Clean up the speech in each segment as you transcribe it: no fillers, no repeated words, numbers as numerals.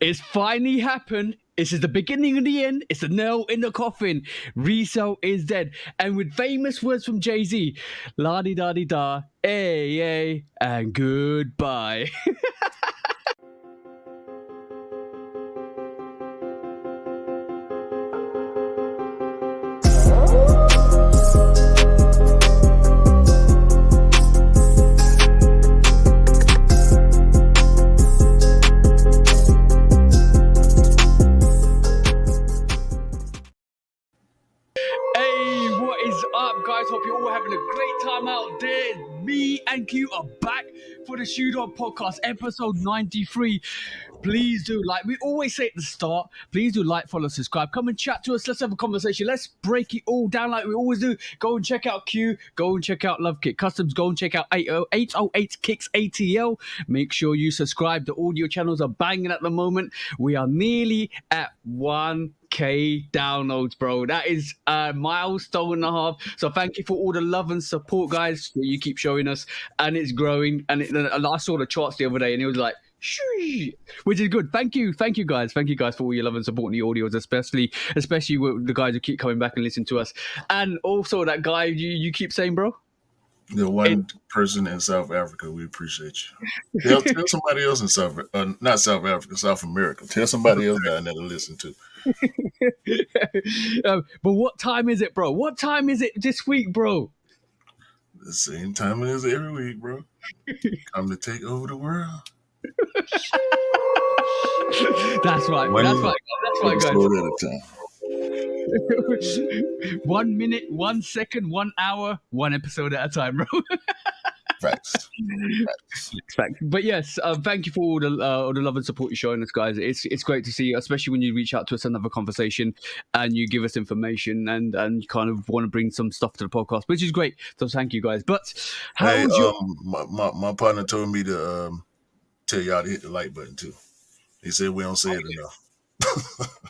It's finally happened. This is the beginning of the end. It's the nail in the coffin. Resale is dead. And with famous words from Jay-Z, la-di-da-di-da, ay, and goodbye. Hope you're all having a great time out there. Me and Q are back for the Shoe Dog Podcast, episode 93. Please do, like we always say at the start, please do like, follow, subscribe. Come and chat to us. Let's have a conversation. Let's break it all down like we always do. Go and check out Q. Go and check out Lovekickscustom. Go and check out 808 Kicks ATL. Make sure you subscribe. The audio channels are banging at the moment. We are nearly at 1K downloads, bro. That is a milestone and a half. So thank you for all the love and support, guys, that you keep showing us. And it's growing. And I saw the charts the other day, and it was like, which is good. Thank you guys for all your love and support in the audios, especially with the guys who keep coming back and listening to us. And also that guy you keep saying, bro, the one person in South Africa, we appreciate you. Tell somebody else in not South Africa, South America. Tell somebody else down there to listen to. But what time is it, bro? What time is it this week, bro? The same time it is every week, bro. Come to take over the world. That's right. That's right, guys. 1 minute, 1 second, 1 hour, 1 episode at a time, bro. Facts. But yes, thank you for all the love and support you're showing us, guys. It's great to see you, especially when you reach out to us and have a conversation and you give us information and you kind of want to bring some stuff to the podcast, which is great. So thank you, guys. But my partner told me to tell y'all to hit the like button too. He said we don't say it enough.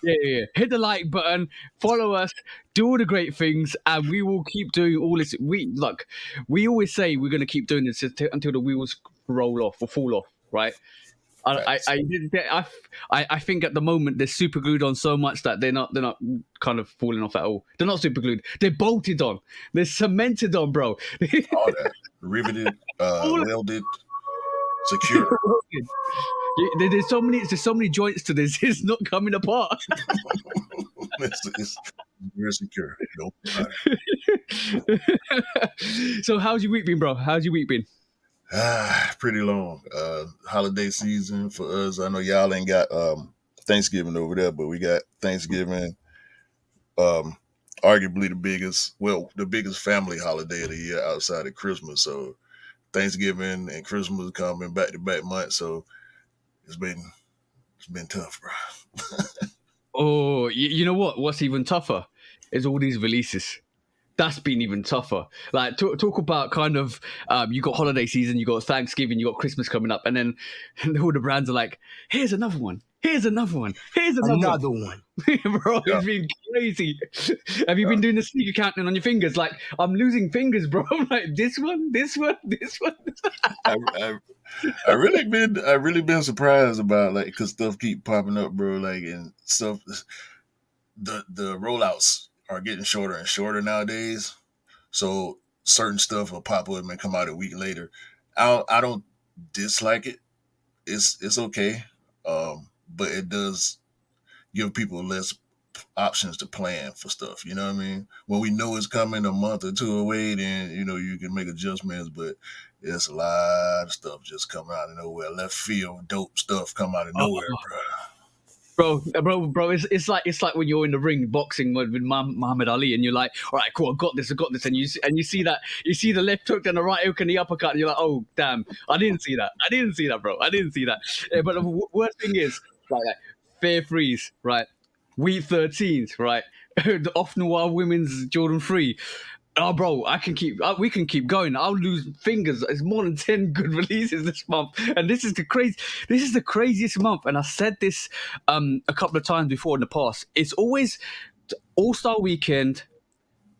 Yeah. Hit the like button, follow us, do all the great things, and we will keep doing all this. We always say we're going to keep doing this until the wheels roll off or fall off, right? I think at the moment they're super glued on so much that they're not kind of falling off at all. They're not super glued. They're bolted on. They're cemented on, bro. All that riveted, welded, secure. There's so many joints to this. It's not coming apart. it's very secure. Nope. So how's your week been, bro? How's your week been? Pretty long. Holiday season for us. I know y'all ain't got Thanksgiving over there, but we got Thanksgiving. Arguably the biggest family holiday of the year outside of Christmas. So Thanksgiving and Christmas coming back to back months. So it's been tough, bro. Oh, you know what? What's even tougher is all these releases. That's been even tougher. Like talk about kind of you got holiday season, you got Thanksgiving, you got Christmas coming up, and then all the brands are like, here's another one. Here's another one. Bro, It's been crazy. Have you been doing the sneaker counting on your fingers? Like, I'm losing fingers, bro. I'm like, this one. I really been surprised about, like, because stuff keep popping up, bro. Like, and stuff, the rollouts are getting shorter and shorter nowadays. So certain stuff will pop up and come out a week later. I don't dislike it. It's okay. But it does give people less options to plan for stuff. You know what I mean? When we know it's coming a month or two away, then, you can make adjustments, but there's a lot of stuff just coming out of nowhere. Left field, dope stuff come out of nowhere, bro. Bro, it's like when you're in the ring boxing with Muhammad Ali, and you're like, all right, cool, I got this, and you see the left hook and the right hook and the uppercut, and you're like, oh damn, I didn't see that, bro. I didn't see that. But the worst thing is, like Fair Freeze, right? Week 13s, right? The Off Noir Women's Jordan 3. Oh, bro, we can keep going. I'll lose fingers. It's more than 10 good releases this month. And this is the craziest month. And I said this a couple of times before in the past. It's always All-Star Weekend,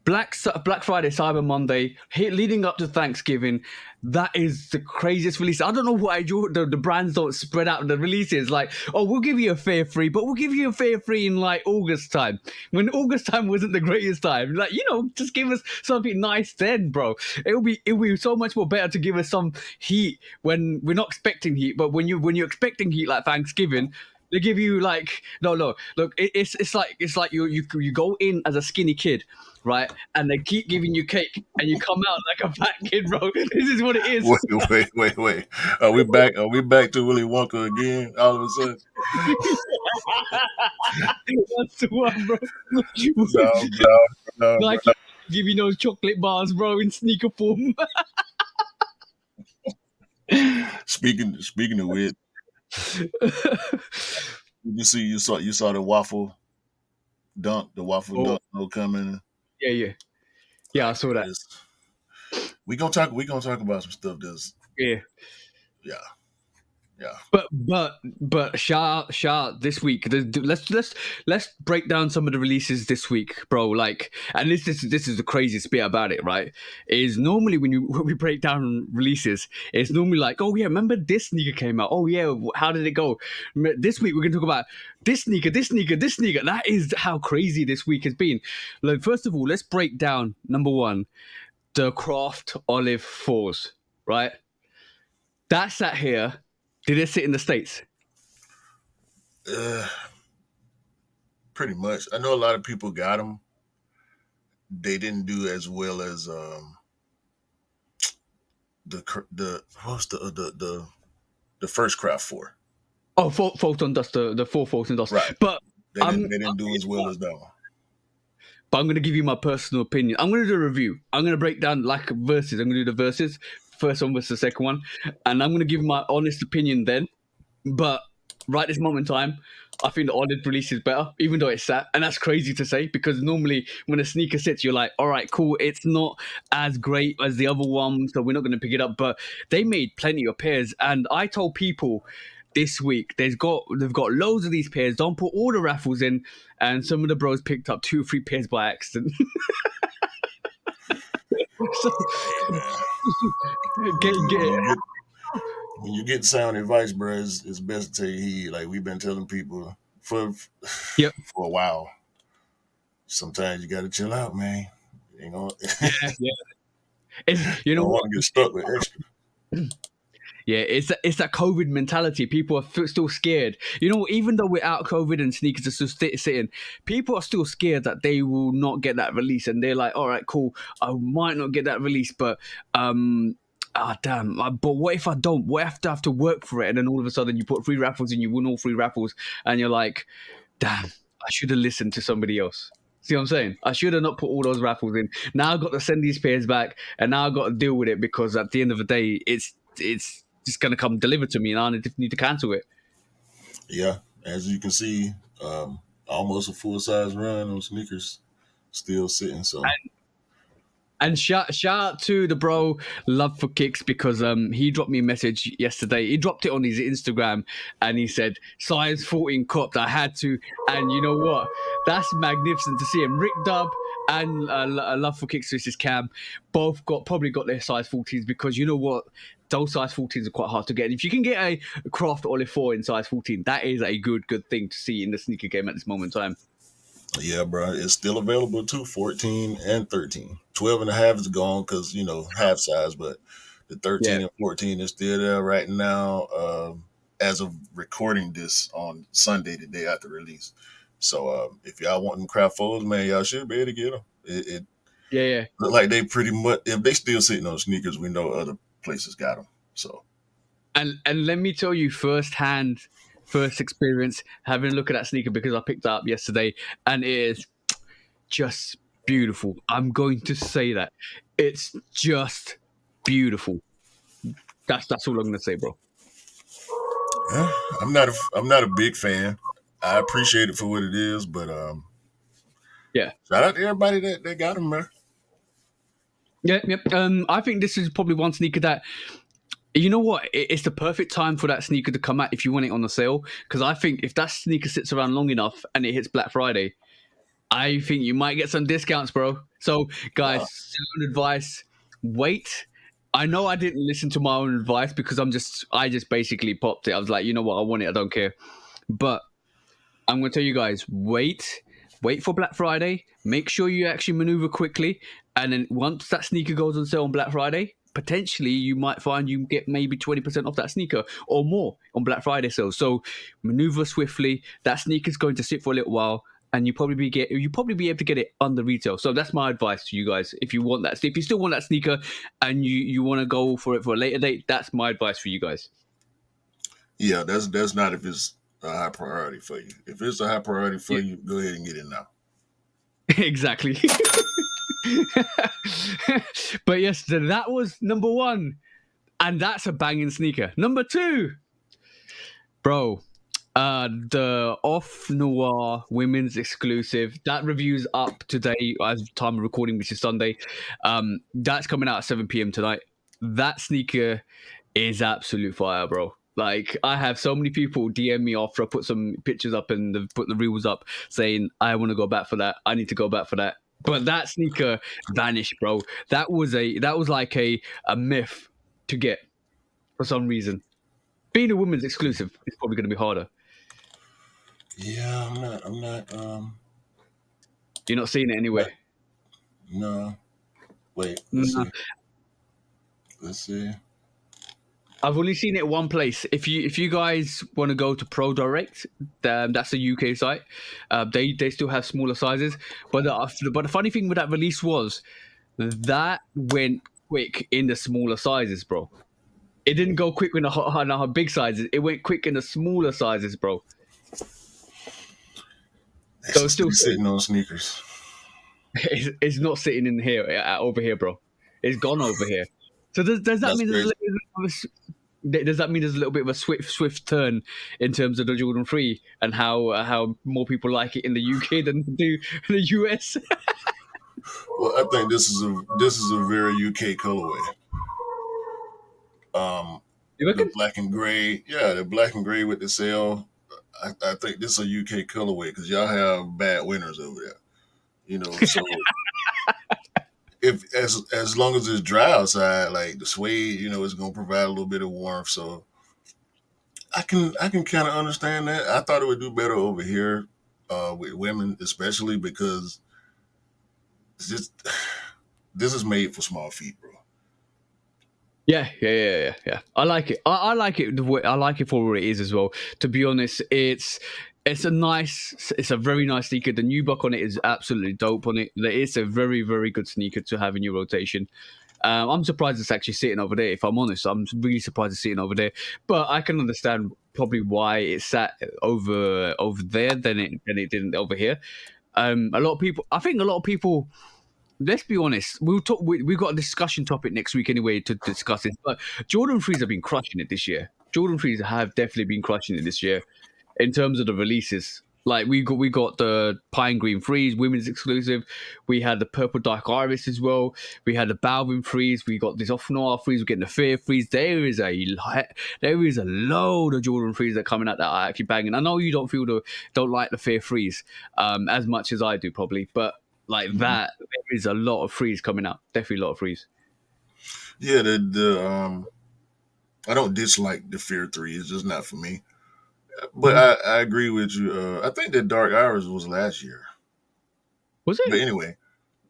Black Friday, Cyber Monday, leading up to Thanksgiving. That is the craziest release. I don't know why the brands don't spread out the releases. Like, oh, we'll give you a fair free, but we'll give you a fair free in like August time, when August time wasn't the greatest time. Like, just give us something nice then, bro. It'll be so much more better to give us some heat when we're not expecting heat, but when you're expecting heat, like Thanksgiving. They give you like no look it's like you go in as a skinny kid, right, and they keep giving you cake and you come out like a fat kid, bro. This is what it is. Wait. Are we back to Willy Wonka again all of a sudden? That's the one, bro. No, Like give you those chocolate bars, bro, in sneaker form. Speaking of which, you saw the waffle dunk, dunk coming. Yeah, I saw that. We gonna talk about some stuff that's Yeah. But shout out this week. Let's break down some of the releases this week, bro. Like, and this is the craziest bit about it, right? Is normally when we break down releases, it's normally like, oh yeah, remember this sneaker came out? Oh yeah, how did it go? This week we're gonna talk about this sneaker. That is how crazy this week has been. Like, first of all, let's break down number one, the Craft Olive 4s, right? That sat here. Did it sit in the States? Pretty much. I know a lot of people got them. They didn't do as well as the first Craft 4. Oh, Photon Dust, the 4 Photon Dust. Right. But they didn't do as well as that one. But I'm going to give you my personal opinion. I'm going to do a review. I'm going to break down like verses. I'm going to do the verses. First one versus the second one. And I'm going to give my honest opinion then. But right this moment in time, I think the Olive release is better, even though it's sat. And that's crazy to say, because normally when a sneaker sits, you're like, all right, cool. It's not as great as the other one, so we're not going to pick it up. But they made plenty of pairs. And I told people this week they've got loads of these pairs. Don't put all the raffles in. And some of the bros picked up 2 or 3 pairs by accident. So, when you get sound advice, bro, it's best to take heed. Like we've been telling people for a while. Sometimes you gotta chill out, man. You know. You know what? Get stuck with extra. Yeah, it's that COVID mentality. People are still scared. You know, even though we're out COVID and sneakers are still sitting, people are still scared that they will not get that release, and they're like, "All right, cool, I might not get that release, but but what if I don't? What if I have to work for it?" And then all of a sudden, you put 3 raffles and you win all 3 raffles, and you're like, "Damn, I should have listened to somebody else." See what I'm saying? I should have not put all those raffles in. Now I've got to send these pairs back, and now I've got to deal with it, because at the end of the day, it's just going to come delivered to me, and I need to cancel it. Yeah, as you can see, almost a full-size run on sneakers still sitting. So. And shout out to the bro Love for Kicks, because he dropped me a message yesterday. He dropped it on his Instagram and he said, size 14 copped. I had to. And you know what? That's magnificent to see him. Rick Dub and Love for Kicks, this is Cam, both probably got their size 14s, because you know what? Those size 14s are quite hard to get. And if you can get a Craft Olive 4 in size 14, that is a good thing to see in the sneaker game at this moment in time. Yeah, bro, it's still available too, 14 and 13. 12 and a half is gone because, half size, but the 13 and 14 is still there right now as of recording this on Sunday, the day after release. So if y'all want them Craft 4s, man, y'all should be able to get them. It look like they pretty much, if they still sitting on sneakers, we know other places got them. So, and let me tell you first experience having a look at that sneaker, because I picked it up yesterday, and it is just beautiful. I'm going to say that it's just beautiful. That's all I'm going to say, bro. Yeah, I'm not a big fan. I appreciate it for what it is, but shout out to everybody that got them, man. Yeah. I think this is probably one sneaker that, you know what? It's the perfect time for that sneaker to come out if you want it on the sale. Because I think if that sneaker sits around long enough and it hits Black Friday, I think you might get some discounts, bro. So, guys, Oh, sound advice: wait. I know I didn't listen to my own advice because I just basically popped it. I was like, you know what, I want it, I don't care. But I'm going to tell you guys, wait for Black Friday. Make sure you actually maneuver quickly, and then once that sneaker goes on sale on Black Friday, potentially you might find you get maybe 20% off that sneaker or more on Black Friday sales. So maneuver swiftly. That sneaker's going to sit for a little while, and you probably be able to get it under retail. So that's my advice to you guys. If you want that, if you still want that sneaker, and you want to go for it for a later date, that's my advice for you guys. yeah, that's not if it's a high priority for you. If it's a high priority for you, go ahead and get it now. Exactly. But yes, that was number one, and that's a banging sneaker. Number two, bro, the Off Noir women's exclusive. That review's up today as time of recording, which is Sunday. That's coming out at 7 p.m. tonight. That sneaker is absolute fire, bro. Like, I have so many people DM me after I put some pictures up and they've put the reels up saying, I want to go back for that. I need to go back for that. But that sneaker vanished, bro. That was like a myth to get for some reason. Being a women's exclusive is probably going to be harder. Yeah, I'm not. You're not seeing it anywhere. No. Wait. Let's see. I've only seen it one place. If you guys want to go to Pro Direct, that's a UK site. They still have smaller sizes, but the funny thing with that release was that went quick in the smaller sizes, bro. It didn't go quick in the big sizes. It went quick in the smaller sizes, bro. So still sitting on sneakers. It's not sitting in here over here, bro. It's gone over here. So does that mean there's a little bit of a swift turn in terms of the Jordan 3 and how more people like it in the UK than do in the US? Well, I think this is a very UK colorway. The black and gray, the black and gray with the sail. I think this is a UK colorway because y'all have bad winters over there. You know, so if as long as it's dry outside, like the suede, it's gonna provide a little bit of warmth. So I can kind of understand that. I thought it would do better over here with women, especially because it's just this is made for small feet, bro. Yeah. I like it. I like it. I like it for what it is as well. To be honest, it's a very nice sneaker. The nubuck on it is absolutely dope on it. It's a very, very good sneaker to have in your rotation. I'm surprised it's actually sitting over there. If I'm honest, I'm really surprised it's sitting over there. But I can understand probably why it sat over there than it didn't over here. I think a lot of people. Let's be honest. We'll talk. We've got a discussion topic next week anyway to discuss this. But Jordan 3s have been crushing it this year. Jordan 3s have definitely been crushing it this year in terms of the releases. Like we got the Pine Green Freeze, women's exclusive. We had the Purple Dark Iris as well. We had the Balvin Freeze. We got this Off Noir Freeze. We're getting the Fear Freeze. There is a load of Jordan Freeze that are coming out that are actually banging. I know you don't like the Fear Freeze as much as I do probably, but like that, there is a lot of freeze coming out. Definitely a lot of freeze. Yeah, I don't dislike the Fear 3. It's just not for me. But I agree with you. I think the Dark Iris was last year. Was it? But anyway,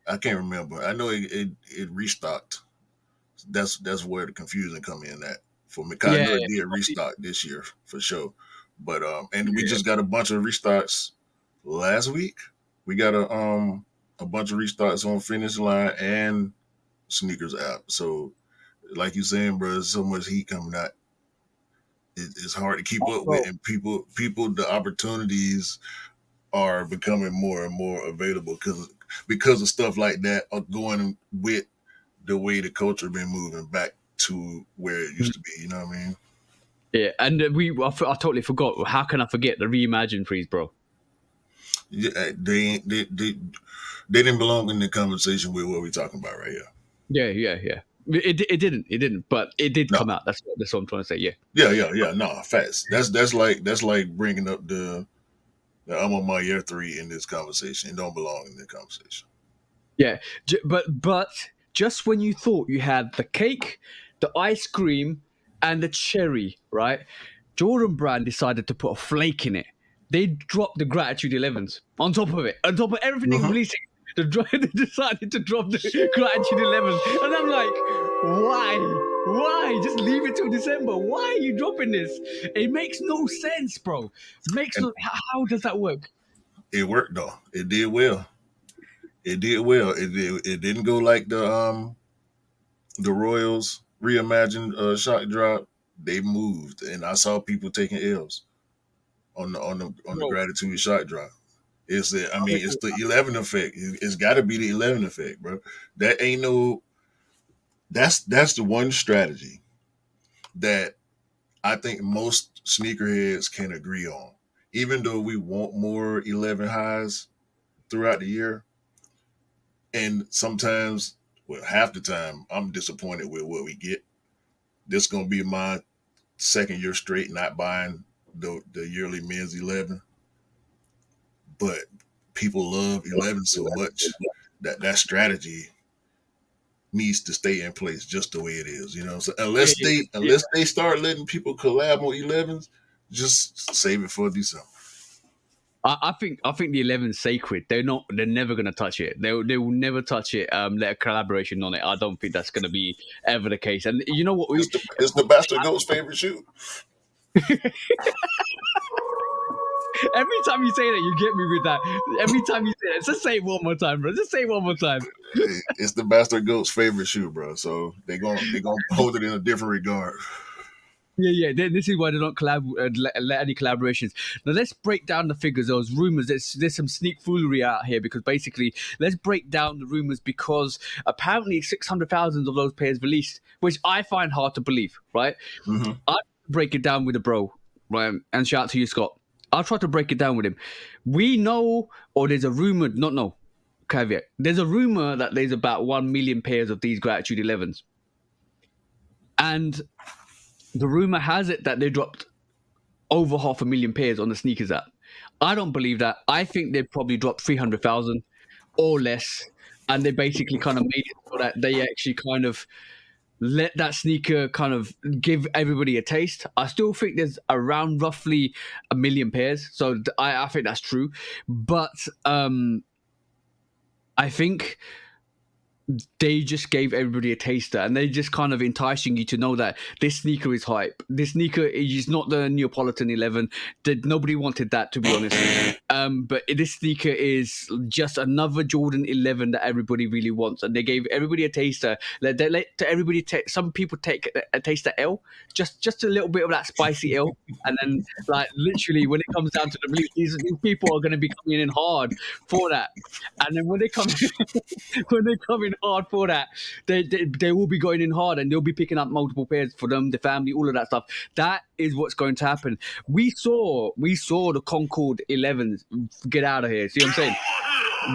I can't remember. I know it restocked. That's where the confusion come in at for me. I know it did restock this year for sure. But we just got a bunch of restocks last week. We got a bunch of restocks on Finish Line and Sneakers app. So like you saying, bro, there's so much heat coming out. It's hard to keep up with, and people, the opportunities are becoming more and more available because of stuff like that are going with the way the culture been moving back to where it used to be. You know what I mean? Yeah, and I totally forgot. How can I forget the Reimagine Freeze, bro? Yeah, they didn't belong in the conversation with what we're talking about right here. Yeah. It didn't, but it did come out. That's what I'm trying to say. Yeah. Yeah. No, facts. That's like bringing up the Now, I'm on my year 3 in this conversation. It don't belong in this conversation. Yeah, but just when you thought you had the cake, the ice cream, and the cherry, right? Jordan Brand decided to put a flake in it. They dropped the Gratitude 11s on top of it, on top of everything they were releasing. They decided to drop the Gratitude 11s, and I'm like, why? Why? Just leave it till December. Why are you dropping this? It makes no sense, bro. Makes And no. How does that work? it worked though. It did well. It did well. It didn't go like the Royals reimagined shock drop. They moved, and I saw people taking L's on the Bro, gratitude shock drop. It's the 11 effect. It's got to be the 11 effect, bro. That ain't no. That's the one strategy that I think most sneakerheads can agree on. Even though we want more 11 highs throughout the year, and sometimes, well, half the time, I'm disappointed with what we get. This gonna be my second year straight not buying the yearly men's 11, but people love 11 so much that strategy needs to stay in place just the way it is. So yeah, unless yeah, they yeah. unless they start letting people collab on 11s, just save it for December. I think the 11's sacred. They're never gonna touch it. They will never touch it. Let a collaboration on it. I don't think that's gonna be ever the case. And you know what? It's the Bastard Goat's favorite shoe. Every time you say that, you get me with that. Every time you say it, just say it one more time, bro. Just say it one more time. It's the Bastard Goat's favorite shoe, bro. So they gonna hold it in a different regard. Yeah, yeah. This is why they don't let any collaborations. Now let's break down the figures. Those rumors. There's some sneak foolery out here because basically, let's break down the rumors because apparently 600,000 of those pairs released, which I find hard to believe. Right? Mm-hmm. I break it down with a bro, right? And shout out to you, Scott. I'll try to break it down with him. We know, or there's a rumor. Not no caveat. There's a rumor that there's about 1 million pairs of these Gratitude 11s, and the rumor has it that they dropped over 500,000 pairs on the sneakers app. I don't believe that. I think they probably dropped 300,000 or less, and they basically kind of made it so that they actually kind of let that sneaker kind of give everybody a taste. I still think there's around roughly 1 million pairs, so I think that's true. But I think they just gave everybody a taster and they just kind of enticing you to know that this sneaker is hype. This sneaker is not the Neapolitan 11. Nobody wanted that, to be honest. But this sneaker is just another Jordan 11 that everybody really wants. And they gave everybody a taster. They let everybody take, some people take a taster L, just a little bit of that spicy L. And then, like, literally, when it comes down to the release, these people are going to be coming in hard for that. And then when they come when they come in hard for that, they will be going in hard and they'll be picking up multiple pairs for them, the family, all of that stuff. That is what's going to happen. We saw the Concord 11s get out of here. See what I'm saying?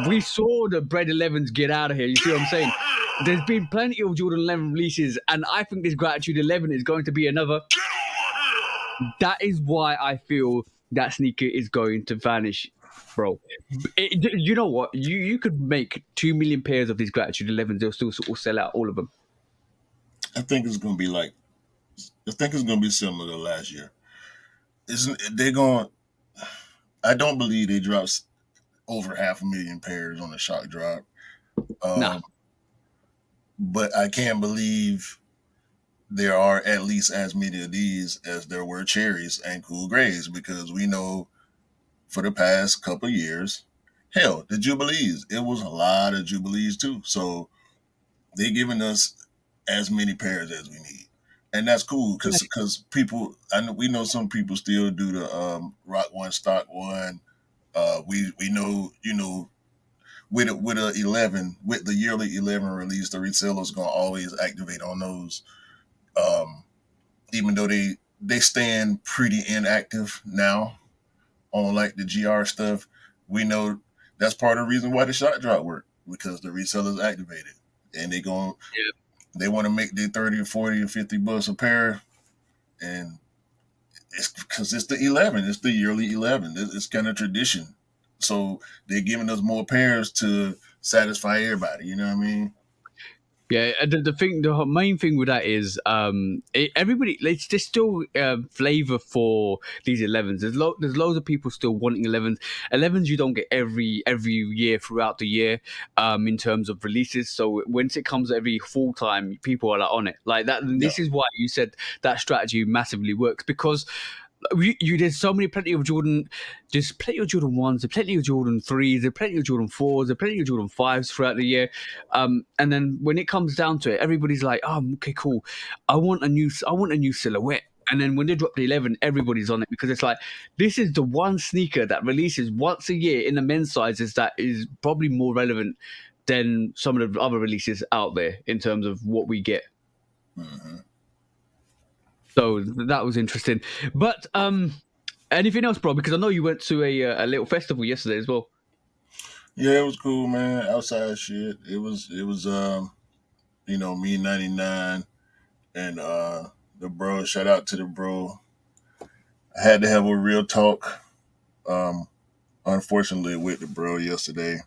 We saw the Bread 11s get out of here. You see what I'm saying? There's been plenty of Jordan 11 releases, and I think this Gratitude 11 is going to be another. That is why I feel that sneaker is going to vanish, bro. You know what? You could make 2 million pairs of these Gratitude 11s. They'll still sort of sell out all of them. I think it's gonna be similar to last year. Isn't they going? I don't believe they dropped over 500,000 pairs on the shock drop. Nah. But I can't believe there are at least as many of these as there were cherries and cool grays because we know for the past couple of years, hell, the Jubilees, it was a lot of Jubilees too. So they giving us as many pairs as we need. And that's cool because people, we know some people still do the rock one, stock one. We know, with a 11, with the yearly 11 release, the resellers gonna always activate on those. Even though they stand pretty inactive now on like the GR stuff, we know that's part of the reason why the shot drop worked because the resellers activated and they want to make their 30 or 40 or $50 a pair, and It's because it's the 11. It's the yearly 11. It's kind of tradition. So they're giving us more pairs to satisfy everybody. You know what I mean? Yeah, the main thing with that is, everybody. There's still flavor for these 11s. There's loads of people still wanting 11s. 11s you don't get every year throughout the year, in terms of releases. So once it comes every full time, people are like on it like that. And Yeah. this is why you said that strategy massively works, because there's so many plenty of Jordan, there's plenty of Jordan 1s, there's plenty of Jordan 3s, there's plenty of Jordan 4s, there's plenty of Jordan 5s throughout the year. And then when it comes down to it, everybody's like, oh, okay, cool. I want a new silhouette. And then when they drop the 11, everybody's on it, because it's like, this is the one sneaker that releases once a year in the men's sizes that is probably more relevant than some of the other releases out there in terms of what we get. Mm-hmm. So that was interesting. But anything else, bro? Because I know you went to a little festival yesterday as well. Yeah, it was cool, man. Outside shit. It was me 99 and the bro. Shout out to the bro. I had to have a real talk. Um, unfortunately, with the bro yesterday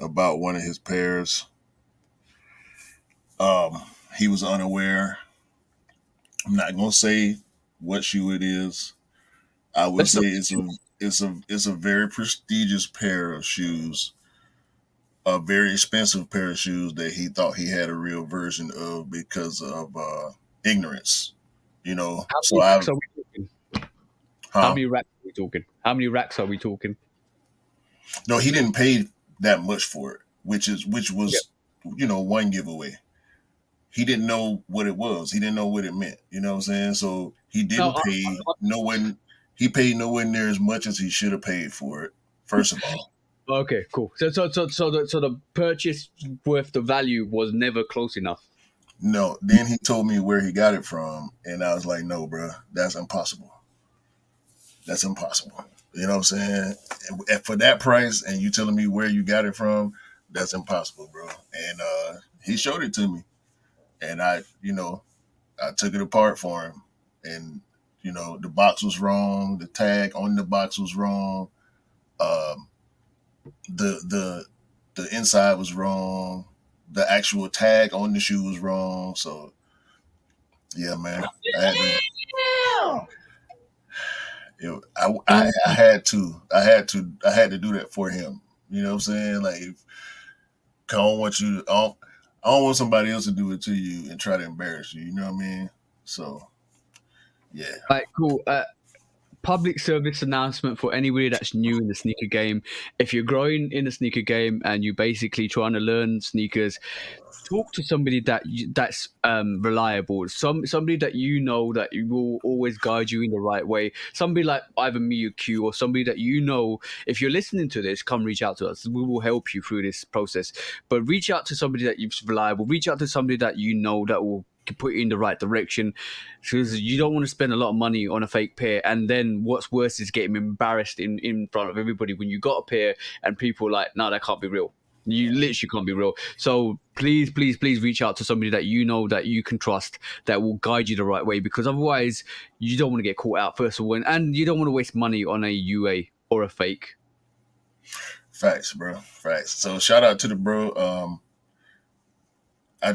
about one of his pairs. He was unaware. I'm not gonna say what shoe it is. I would That's say not. it's a very prestigious pair of shoes, a very expensive pair of shoes that he thought he had a real version of because of ignorance. How So many I, racks are we talking? How huh? many racks are we talking? How many racks are we talking? No, he didn't pay that much for it, which was one giveaway. He didn't know what it was. He didn't know what it meant. You know what I'm saying? So he No. didn't pay no one. He paid nowhere near as much as he should have paid for it. First of all, Okay, cool. So the purchase worth the value was never close enough. no. Then he told me where he got it from, and I was like, no, bro, that's impossible. That's impossible. You know what I'm saying? And for that price, and you telling me where you got it from, that's impossible, bro. And he showed it to me, and I took it apart for him, and the box was wrong, the tag on the box was wrong, um, the the inside was wrong, the actual tag on the shoe was wrong. So yeah, man, I had to, I had to do that for him. You know what I'm saying? Like, 'cause I don't want somebody else to do it to you and try to embarrass you. You know what I mean? So yeah, Right, cool. Public service announcement for anybody that's new in the sneaker game. If you're growing in the sneaker game and you're basically trying to learn sneakers, talk to somebody that's reliable, somebody that you know that will always guide you in the right way, somebody like either me or Q, or somebody that if you're listening to this, come reach out to us. We will help you through this process. But reach out to somebody that you're reliable, reach out to somebody that you know that will put you in the right direction, because you don't want to spend a lot of money on a fake pair, and then what's worse is getting embarrassed in front of everybody when you got a pair and people are like, no, that can't be real. You literally can't be real. So please, please, please reach out to somebody that you know that you can trust, that will guide you the right way, because otherwise you don't want to get caught out, first of all, and you don't want to waste money on a UA or a fake. facts, bro, facts. So shout out to the bro. I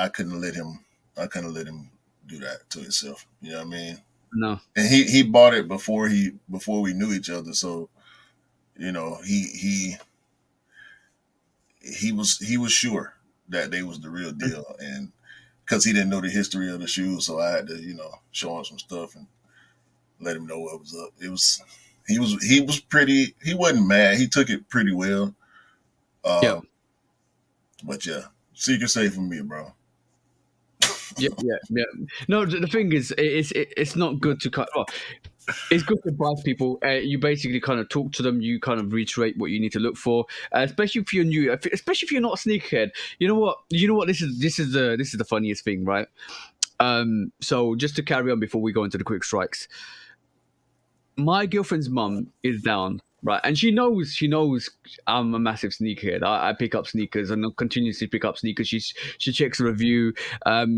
couldn't let him. I couldn't let him do that to himself. You know what I mean? No. And he bought it before we knew each other. So he was sure that they was the real deal, and because he didn't know the history of the shoes, so I had to show him some stuff and let him know what was up. He was pretty. He wasn't mad. He took it pretty well. Yeah. But yeah, secret safe for me, bro. Yeah. No, the thing is, it's not good to cut off. It's good to advise people. You basically kind of talk to them. You kind of reiterate what you need to look for, especially if you're new, especially if you're not a sneakerhead. You know what? This is the funniest thing, right? So just to carry on before we go into the quick strikes, my girlfriend's mum is down. Right, and she knows I'm a massive sneakerhead. I pick up sneakers and I'll continuously pick up sneakers. She checks the review.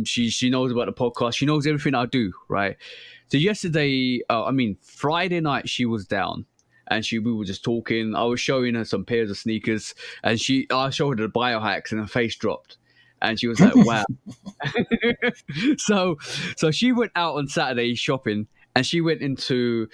She knows about the podcast. She knows everything I do. Right. So yesterday, Friday night, she was down, and we were just talking. I was showing her some pairs of sneakers, and I showed her the biohacks, and her face dropped, and she was like, "Wow." so so she went out on Saturday shopping, and she went into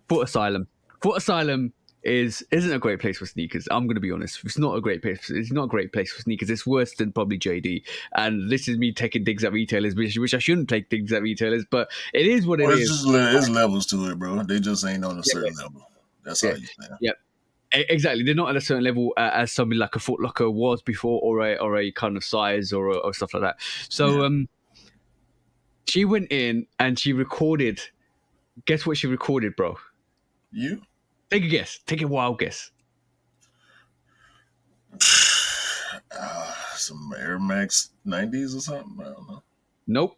Foot Asylum. Foot Asylum isn't a great place for sneakers. I'm going to be honest. It's not a great place. It's not a great place for sneakers. It's worse than probably JD. And this is me taking digs at retailers, which I shouldn't take digs at retailers, but it is what it Well, is. it's levels to it, bro. They just ain't on a certain level. That's Yeah, how you saying. yeah, exactly. They're not at a certain level as something like a Foot Locker was before, or a kind of size or stuff like that. So she went in and she recorded. Guess what she recorded, bro? You? Take a guess. Take a wild guess. Some Air Max 90s or something. I don't know. Nope.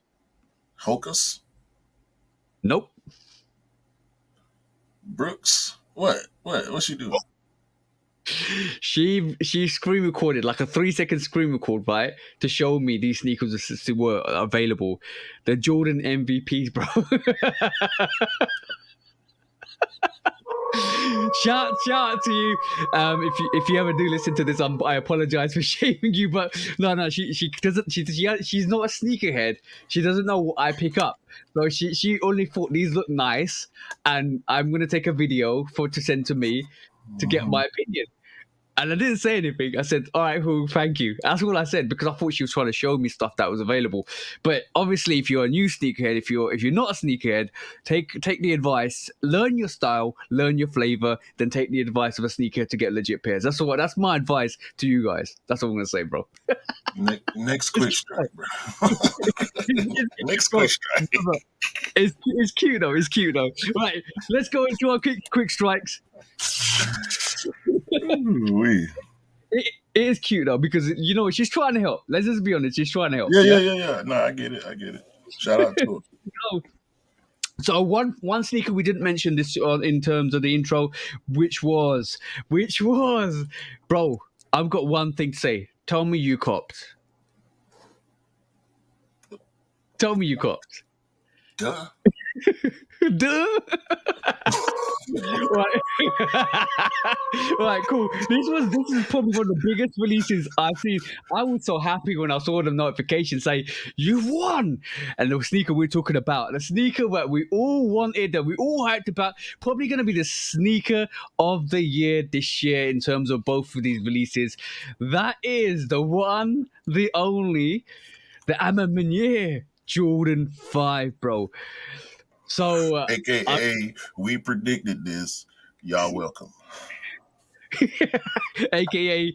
Hocus? Nope. Brooks? What? What's she doing? She screen recorded like a 3-second screen record, right, to show me these sneakers were available. The Jordan MVPs, bro. shout out to you. If you ever do listen to this, I apologize for shaming you, but no, she doesn't. She's not a sneakerhead. She doesn't know what I pick up. So she only thought these look nice, and I'm gonna take a video to send to me to get my opinion. And I didn't say anything. I said, all right, cool, thank you. That's all I said, because I thought she was trying to show me stuff that was available. But obviously, if you're a new sneakerhead, if you're not a sneakerhead, take the advice, learn your style, learn your flavor, then take the advice of a sneakerhead to get legit pairs. That's my advice to you guys. That's all I'm gonna say, bro. Next quick strike, bro. Next quick strike. It's cute though. It's cute though. Right, let's go into our quick strikes. Ooh-wee. It is cute though, because she's trying to help. Let's just be honest, she's trying to help. Yeah. No, I get it. Shout out to her. So one sneaker we didn't mention this in terms of the intro, which was, bro. I've got one thing to say. Tell me you copped. Tell me you copped. Duh. Duh. Right. Right, cool. This is probably one of the biggest releases I've seen. I was so happy when I saw the notification say you've won, and the sneaker we're talking about, the sneaker that we all wanted, that we all hyped about, probably going to be the sneaker of the year this year in terms of both of these releases. That is the one, the only, the A Ma Maniere Jordan 5, bro. So, AKA, we predicted this. Y'all welcome. AKA,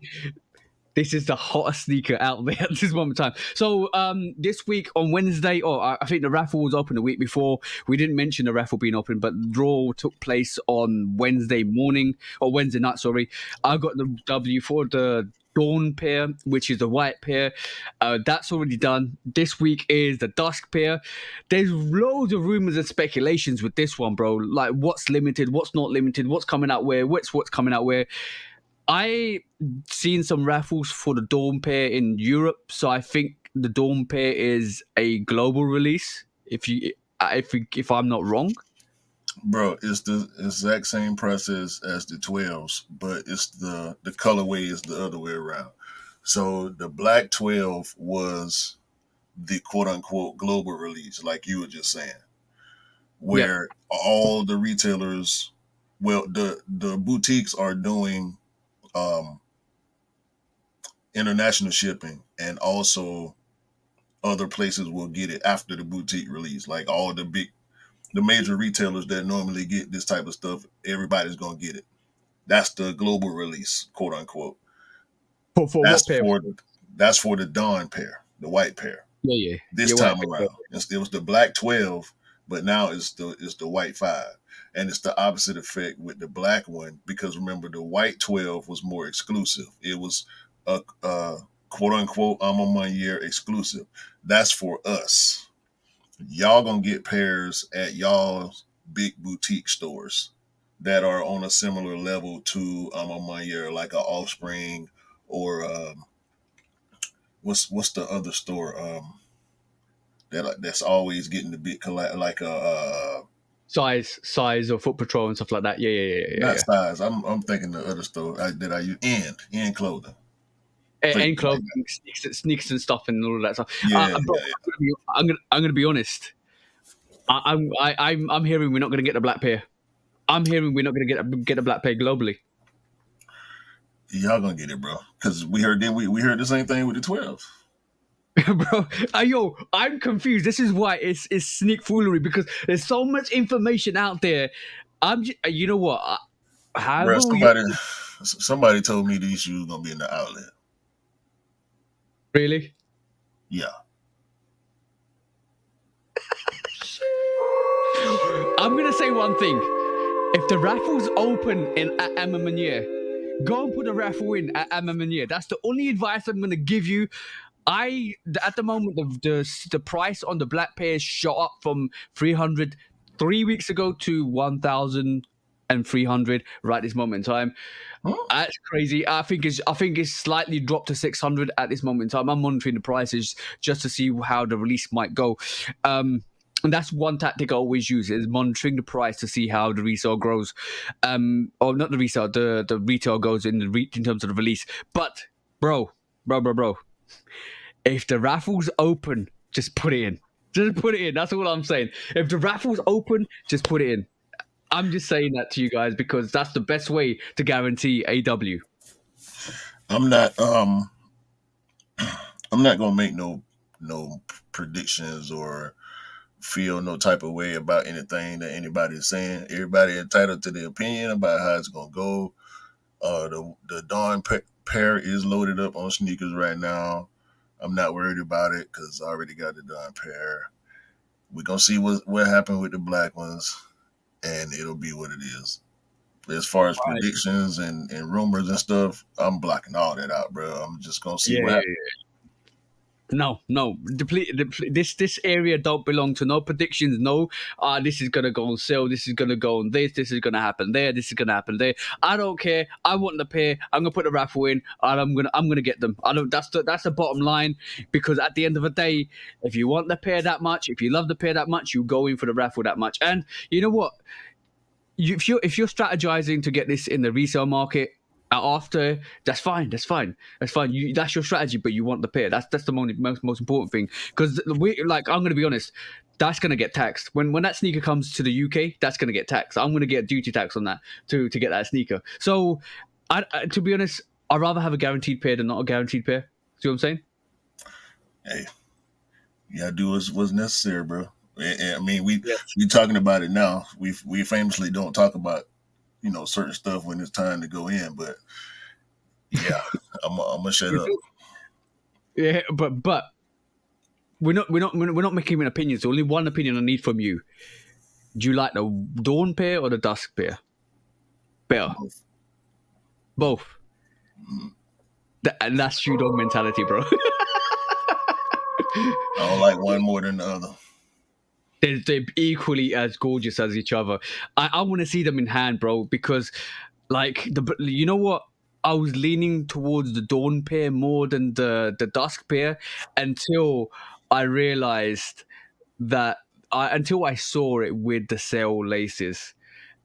this is the hottest sneaker out there at this moment in time. So this week on Wednesday, I think the raffle was open the week before. We didn't mention the raffle being open, but the draw took place on Wednesday night, sorry. I got the W for the Dawn pair, which is the white pair. That's already done. This week is the Dusk pair. There's loads of rumors and speculations with this one, bro. Like what's limited, what's not limited, what's coming out where, what's coming out where. I seen some raffles for the Dawn pair in Europe, so I think the Dawn pair is a global release. If I'm not wrong, bro, it's the exact same process as the 12s, but it's the colorway is the other way around. So the black 12 was the quote unquote global release, like you were just saying, where all the retailers, the boutiques are doing international shipping, and also other places will get it after the boutique release. Like all the major retailers that normally get this type of stuff, everybody's gonna get it. That's the global release, quote unquote. for what pair? That's for the Dawn pair, the white pair. Yeah. This time around, it was the black 12, but now it's the white 5. And it's the opposite effect with the black one, because remember, the white 12 was more exclusive. It was a quote unquote A Ma Maniere exclusive. That's for us. Y'all gonna get pairs at y'all's big boutique stores. that are on a similar level to A Ma Maniere, like a Offspring or what's the other store that's always getting the big like a size or Foot Patrol and stuff like that. not Yeah. size. I'm thinking the other store that I use end clothing. And Places like clothing, sneaks and stuff and all of that stuff. yeah, Bro, yeah, I'm gonna be honest. I'm hearing we're not gonna get the black pair. I'm hearing we're not gonna get a black pair globally. y'all gonna get it, bro. Because we heard we heard the same thing with the 12. Bro, yo, I'm confused. This is why it's sneak foolery, because there's so much information out there. You know what? Bro, However, somebody told me these shoes gonna be in the outlet. really, Yeah. I'm gonna say one thing. If the raffle's open in at A Ma Maniere, go and put a raffle in at A Ma Maniere. That's the only advice I'm gonna give you. At the moment the price on the black pairs shot up from 300 3 weeks ago to 1,300 right this moment in time. Huh? That's crazy. I think it's slightly dropped to 600 at this moment in time. I'm monitoring the prices just to see how the release might go. And that's one tactic I always use, is monitoring the price to see how the resale grows. Or not the resale, the retail goes in terms of the release. But bro, if the raffle's open, just put it in. Just put it in. That's all I'm saying. If the raffle's open, just put it in. I'm just saying that to you guys because that's the best way to guarantee AW. I'm not gonna make no predictions or feel no type of way about anything that anybody is saying. Everybody entitled to their opinion about how it's gonna go. The Dawn pair is loaded up on sneakers right now. I'm not worried about it because I already got the Dawn pair. We're gonna see what happened with the black ones, and it'll be what it is. As far as predictions and rumors and stuff, I'm blocking all that out, bro. I'm just gonna see what happens. No. This area don't belong to no predictions. No, this is gonna go on sale. This is gonna go on this. This is gonna happen there. This is gonna happen there. I don't care. I want the pair. I'm gonna put the raffle in, and I'm gonna get them. I don't. That's the bottom line. Because at the end of the day, if you want the pair that much, if you love the pair that much, you go in for the raffle that much. And you know what? If you're strategizing to get this in the resale market after, that's fine. That's your strategy, but you want the pair. That's the most important thing. Because I'm gonna be honest, that's gonna get taxed when that sneaker comes to the UK. That's gonna get taxed. I'm gonna get duty tax on that to get that sneaker. So, to be honest, I'd rather have a guaranteed pair than not a guaranteed pair. See what I'm saying? Hey, you gotta do what's necessary, bro. I mean, we talking about it now. We famously don't talk about certain stuff when it's time to go in, but yeah, I'm gonna shut up. Yeah, but we're not making an opinion. So only one opinion I need from you. Do you like the Dawn pair or the Dusk pair better? Both. And that's shoe dog mentality, bro. I don't like one more than the other. They're equally as gorgeous as each other. I want to see them in hand, bro, because you know what? I was leaning towards the Dawn pair more than the Dusk pair until I realized until I saw it with the sail laces.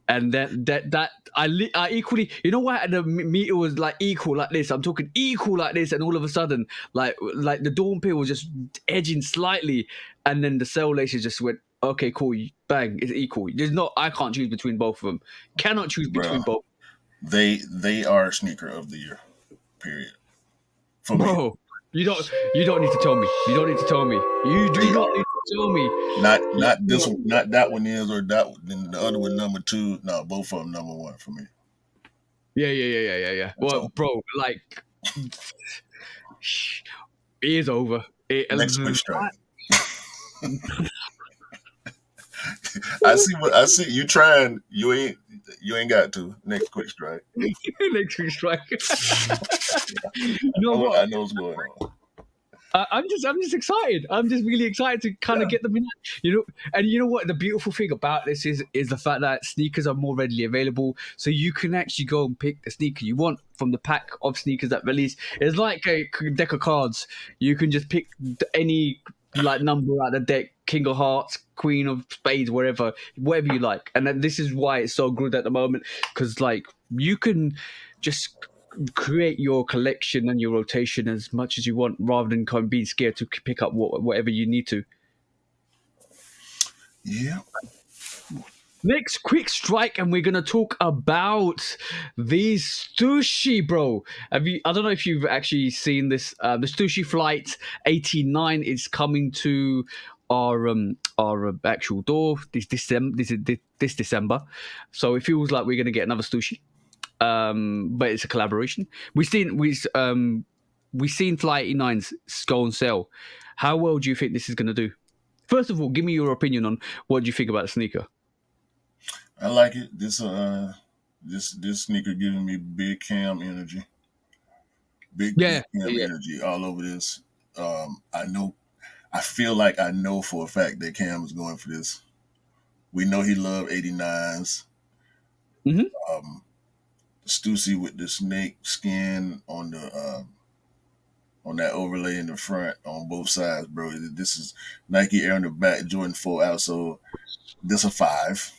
And that I equally, you know why the meter was like equal like this. I'm talking equal like this, and all of a sudden, like the Dawn pair was just edging slightly, and then the cell laces just went, okay, cool, bang, it's equal. I can't choose between both of them. Cannot choose between both. They are sneaker of the year, period. For bro, me. You don't need to tell me. You don't need to tell me. You do not need to tell me. Not this one, not that one is, or that one, then the other one number 2. No, both of them number 1 for me. Yeah. Well, bro, like it is over. Next quick strike. I see you trying. You ain't got to. Next quick strike. Next quick strike. You know what? I know what's going on. I'm just excited. I'm just really excited to kind of get them in. And you know what? The beautiful thing about this is the fact that sneakers are more readily available, so you can actually go and pick the sneaker you want from the pack of sneakers that release. It's like a deck of cards. You can just pick any like number out of the deck, King of Hearts, Queen of Spades, whatever you like. And then this is why it's so good at the moment, because like you can just create your collection and your rotation as much as you want, rather than kind of being scared to pick up whatever you need to. Yeah. Next, quick strike, and we're gonna talk about the STUSSY, bro. I don't know if you've actually seen this. The STUSSY Flight 89 is coming to our actual door this December. So it feels like we're gonna get another STUSSY. But it's a collaboration. We've seen Flight 89s go on sale. How well do you think this is gonna do? First of all, give me your opinion on what do you think about the sneaker. I like it. This sneaker giving me big cam energy. Big cam energy all over this. I feel like I know for a fact that Cam is going for this. We know he loved 89s. Mm-hmm. Stussy with the snake skin on the on that overlay in the front on both sides, bro. This is Nike Air on the back, Jordan 4 out. So this a 5.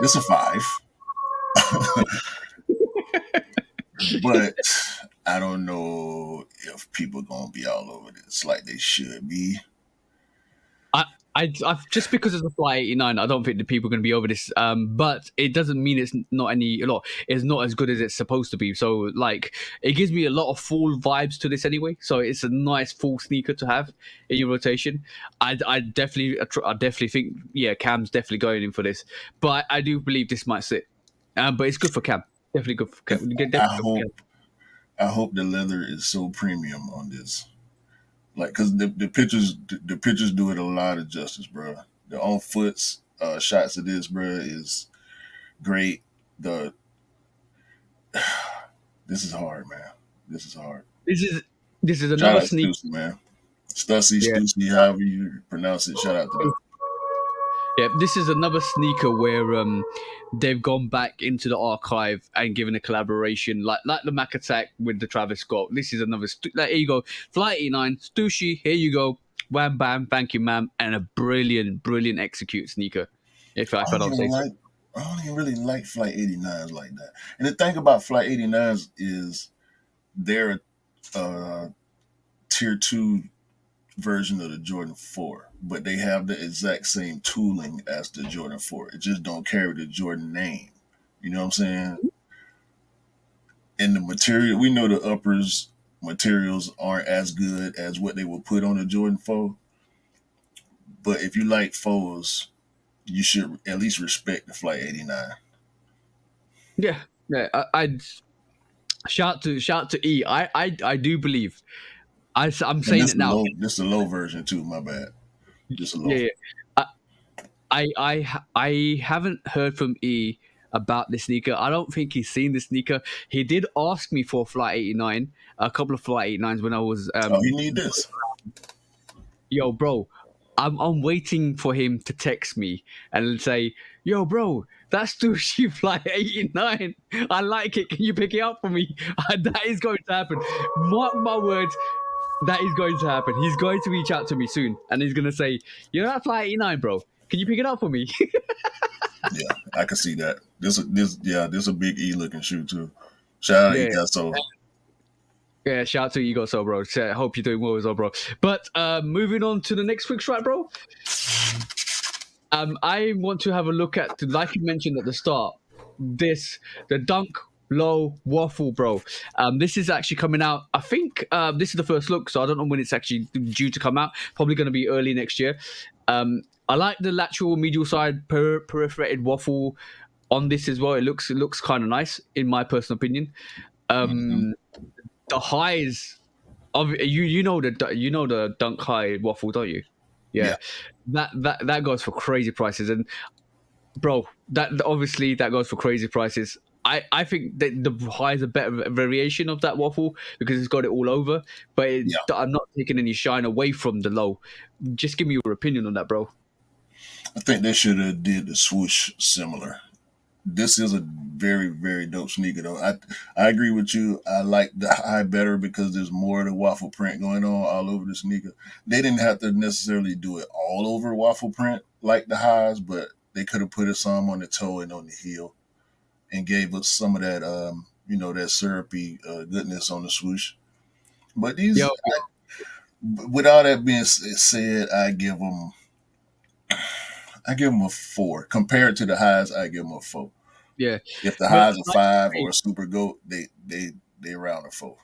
This a 5. But I don't know if people gonna be all over this like they should be. I just because it's a Flight 89, I don't think the people are going to be over this. But it doesn't mean it's not it's not as good as it's supposed to be. So like, it gives me a lot of full vibes to this anyway. So it's a nice full sneaker to have in your rotation. I definitely think Cam's definitely going in for this. But I do believe this might sit. But it's good for Cam. Definitely good for Cam. I hope the leather is so premium on this. Like, because the pictures do it a lot of justice, bro. The on foots shots of this, bro, is great. This is hard, man. This is hard. This is another sneaker, Stussy, man. Stussy, however you pronounce it. Shout out to them. Yeah, this is another sneaker where they've gone back into the archive and given a collaboration, like the Mac Attack with the Travis Scott. This is another. Here you go, Flight 89, STUSSY. Here you go, wham bam, thank you, ma'am, and a brilliant execute sneaker. If I don't say so. I don't even really like Flight 89s like that. And the thing about Flight 89s is they're tier 2 version of the Jordan 4, but they have the exact same tooling as the Jordan 4. It just don't carry the Jordan name. You know what I'm saying? And the material, we know the uppers materials aren't as good as what they will put on the Jordan 4. But if you like 4s, you should at least respect the Flight 89. Yeah. I shout to E. I do believe. I'm saying it now. This is a low version too. My bad. Just a low. Yeah. I haven't heard from E about the sneaker. I don't think he's seen the sneaker. He did ask me for Flight 89, a couple of Flight 89s when I was. You need this. Yo, bro, I'm waiting for him to text me and say, "Yo, bro, that's STUSSY Flight 89. I like it. Can you pick it up for me?" That is going to happen. Mark my words. That is going to happen. He's going to reach out to me soon, and he's going to say, "You're at Flight 89, bro. Can you pick it up for me?" Yeah, I can see that. This a big E looking shoe too. Shout out Ego. Yeah, shout out to Ego, bro. I hope you're doing well as well, bro. But moving on to the next quick strike, bro. I want to have a look at, like you mentioned at the start, the Dunk Low Waffle, bro. This is actually coming out. I think this is the first look, so I don't know when it's actually due to come out. Probably going to be early next year. I like the lateral medial side perforated waffle on this as well. It looks kind of nice in my personal opinion. The highs of you know the Dunk High waffle, don't you? Yeah. That goes for crazy prices, and bro, that goes for crazy prices. I think that the high is a better variation of that waffle because it's got it all over. But Yeah, I'm not taking any shine away from the low. Just give me your opinion on that, bro. I think they should have did the swoosh similar. This is a very very dope sneaker though. I agree with you. I like the high better because there's more of the waffle print going on all over the sneaker. They didn't have to necessarily do it all over waffle print like the highs, but they could have put it some on the toe and on the heel and gave us some of that that syrupy goodness on the swoosh. But Yo, with all that being said, I give them a 4 compared to the highs. I give them a 4. yeah, If the but highs are 5 or a super goat, they around a 4.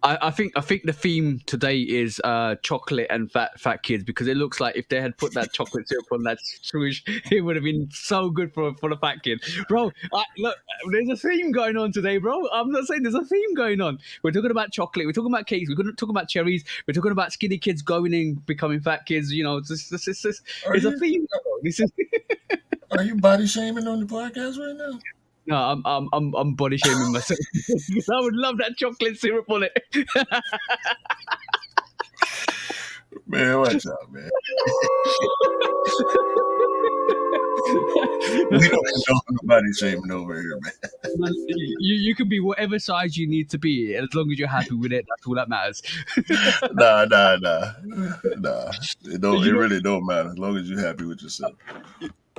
I think the theme today is chocolate and fat kids because it looks like if they had put that chocolate syrup on that swoosh, it would have been so good for the fat kid, bro. Look, there's a theme going on today, bro. I'm not saying there's a theme going on. We're talking about chocolate. We're talking about cakes. We're talking about cherries. We're talking about skinny kids going in becoming fat kids. You know, Are it's a you theme. Bro. This is. are you body shaming on the podcast right now? No, I'm body shaming myself. I would love that chocolate syrup on it. Man, watch out, man. We don't know nobody shaming over here, man. You can be whatever size you need to be, as long as you're happy with it. That's all that matters. Nah. It You know, really don't matter as long as you're happy with yourself.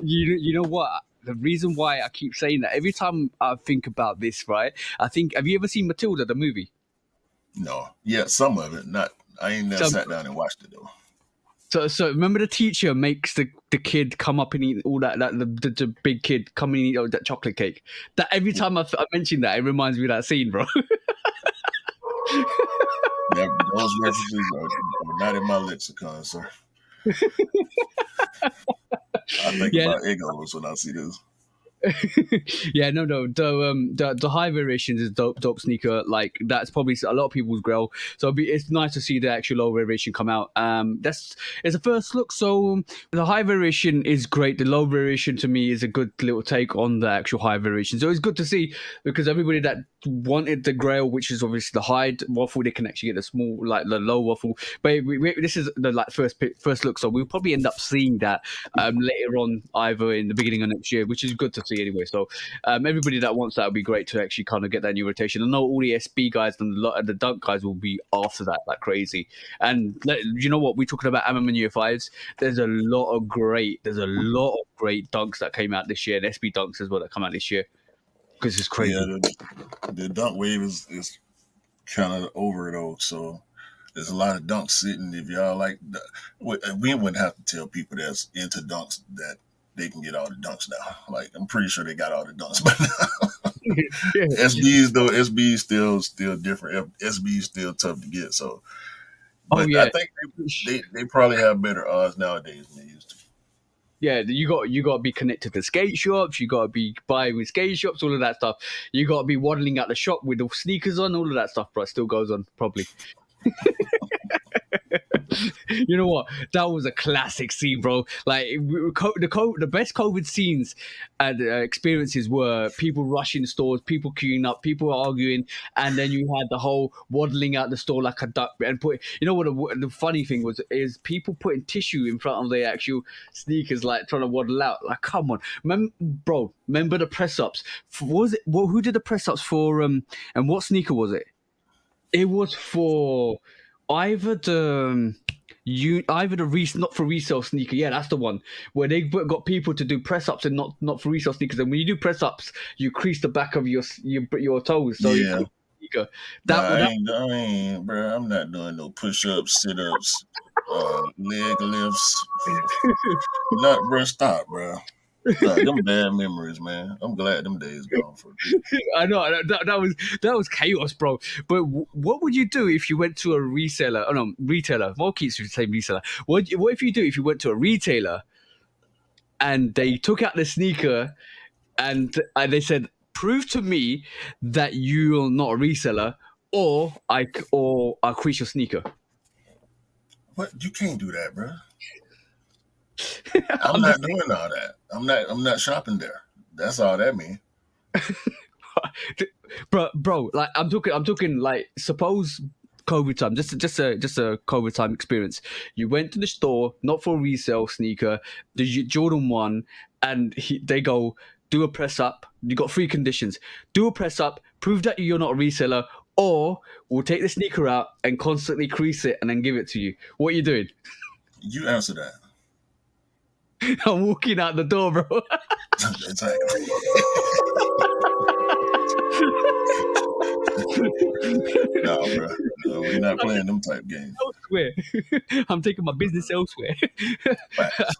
you know what? The reason why I keep saying that every time I think about this, right? I think, have you ever seen Matilda the movie? No, yeah, some of it. Not. I ain't never So, sat down and watched it though. so remember the teacher makes the kid come up and eat all the big kid come and eat all that chocolate cake. That every time I mention that, it reminds me of that scene, bro. Those references are not in my lexicon, sir. I think Yeah, about Eggos when I see this. yeah, no. The high variations is dope sneaker. Like that's probably a lot of people's grail. So it's nice to see the actual low variation come out. That's it's a first look. So the high variation is great. The low variation to me is a good little take on the actual high variation. So it's good to see because everybody that wanted the grail, which is obviously the high waffle, they can actually get the small like the low waffle. But this is the like first look. So we'll probably end up seeing that later on, either in the beginning of next year, which is good to see anyway. So everybody that wants that would be great to actually kind of get that new rotation. I know all the SB guys and the dunk guys will be after that like crazy. And you know what? We're talking about A Ma Maniere fives. There's a lot of great dunks that came out this year, and SB dunks as well that come out this year because it's crazy. Yeah, the dunk wave is kind of over though. So there's a lot of dunks sitting. If y'all like, we wouldn't have to tell people that's into dunks that they can get all the dunks now. Like I'm pretty sure they got all the dunks by now. Yeah. SBs still different. SBs still tough to get. So, Oh but I yeah. think they probably have better odds nowadays than they used to. Yeah, you got to be connected to skate shops. You got to be buying with skate shops, all of that stuff. You got to be waddling out the shop with the sneakers on, all of that stuff. But still goes on probably. You know what? That was a classic scene, bro. Like the best COVID scenes and experiences were people rushing stores, people queuing up, people arguing, and then you had the whole waddling out the store like a duck and put. You know what? The funny thing was is people putting tissue in front of their actual sneakers, like trying to waddle out. Like, come on, bro. Remember the press ups? Was it? Well, who did the press ups for? And what sneaker was it? It was for either not for resale sneaker. Yeah, that's the one where they got people to do press ups and not for resale sneakers. And when you do press ups, you crease the back of your toes, so you Yeah. crease the sneaker. Nah, That I ain't, bro. I'm not doing no push ups, sit ups, leg lifts. Not, bro. Stop, bro. Stop. Them bad memories, man. I'm glad them days gone for people. I know that was chaos, bro. But what would you do if you went to a reseller? Oh no, retailer. Well, keeps saying reseller. What if you do if you went to a retailer and they took out the sneaker and they said, "Prove to me that you're not a reseller, or I'll crease your sneaker." What? You can't do that, bro. I'm I'm not just doing all that. I'm not shopping there. That's all that means. bro, like I'm talking like suppose COVID time, just a COVID time experience. You went to the store, not for a resale sneaker, the Jordan 1, and they go, do a press up. You got 3 conditions. Do a press up, prove that you're not a reseller, or we'll take the sneaker out and constantly crease it and then give it to you. What are you doing? You answer that. I'm walking out the door, bro. Exactly. No, bro. No, we're not playing them type games. Elsewhere. I'm taking my business elsewhere. Facts.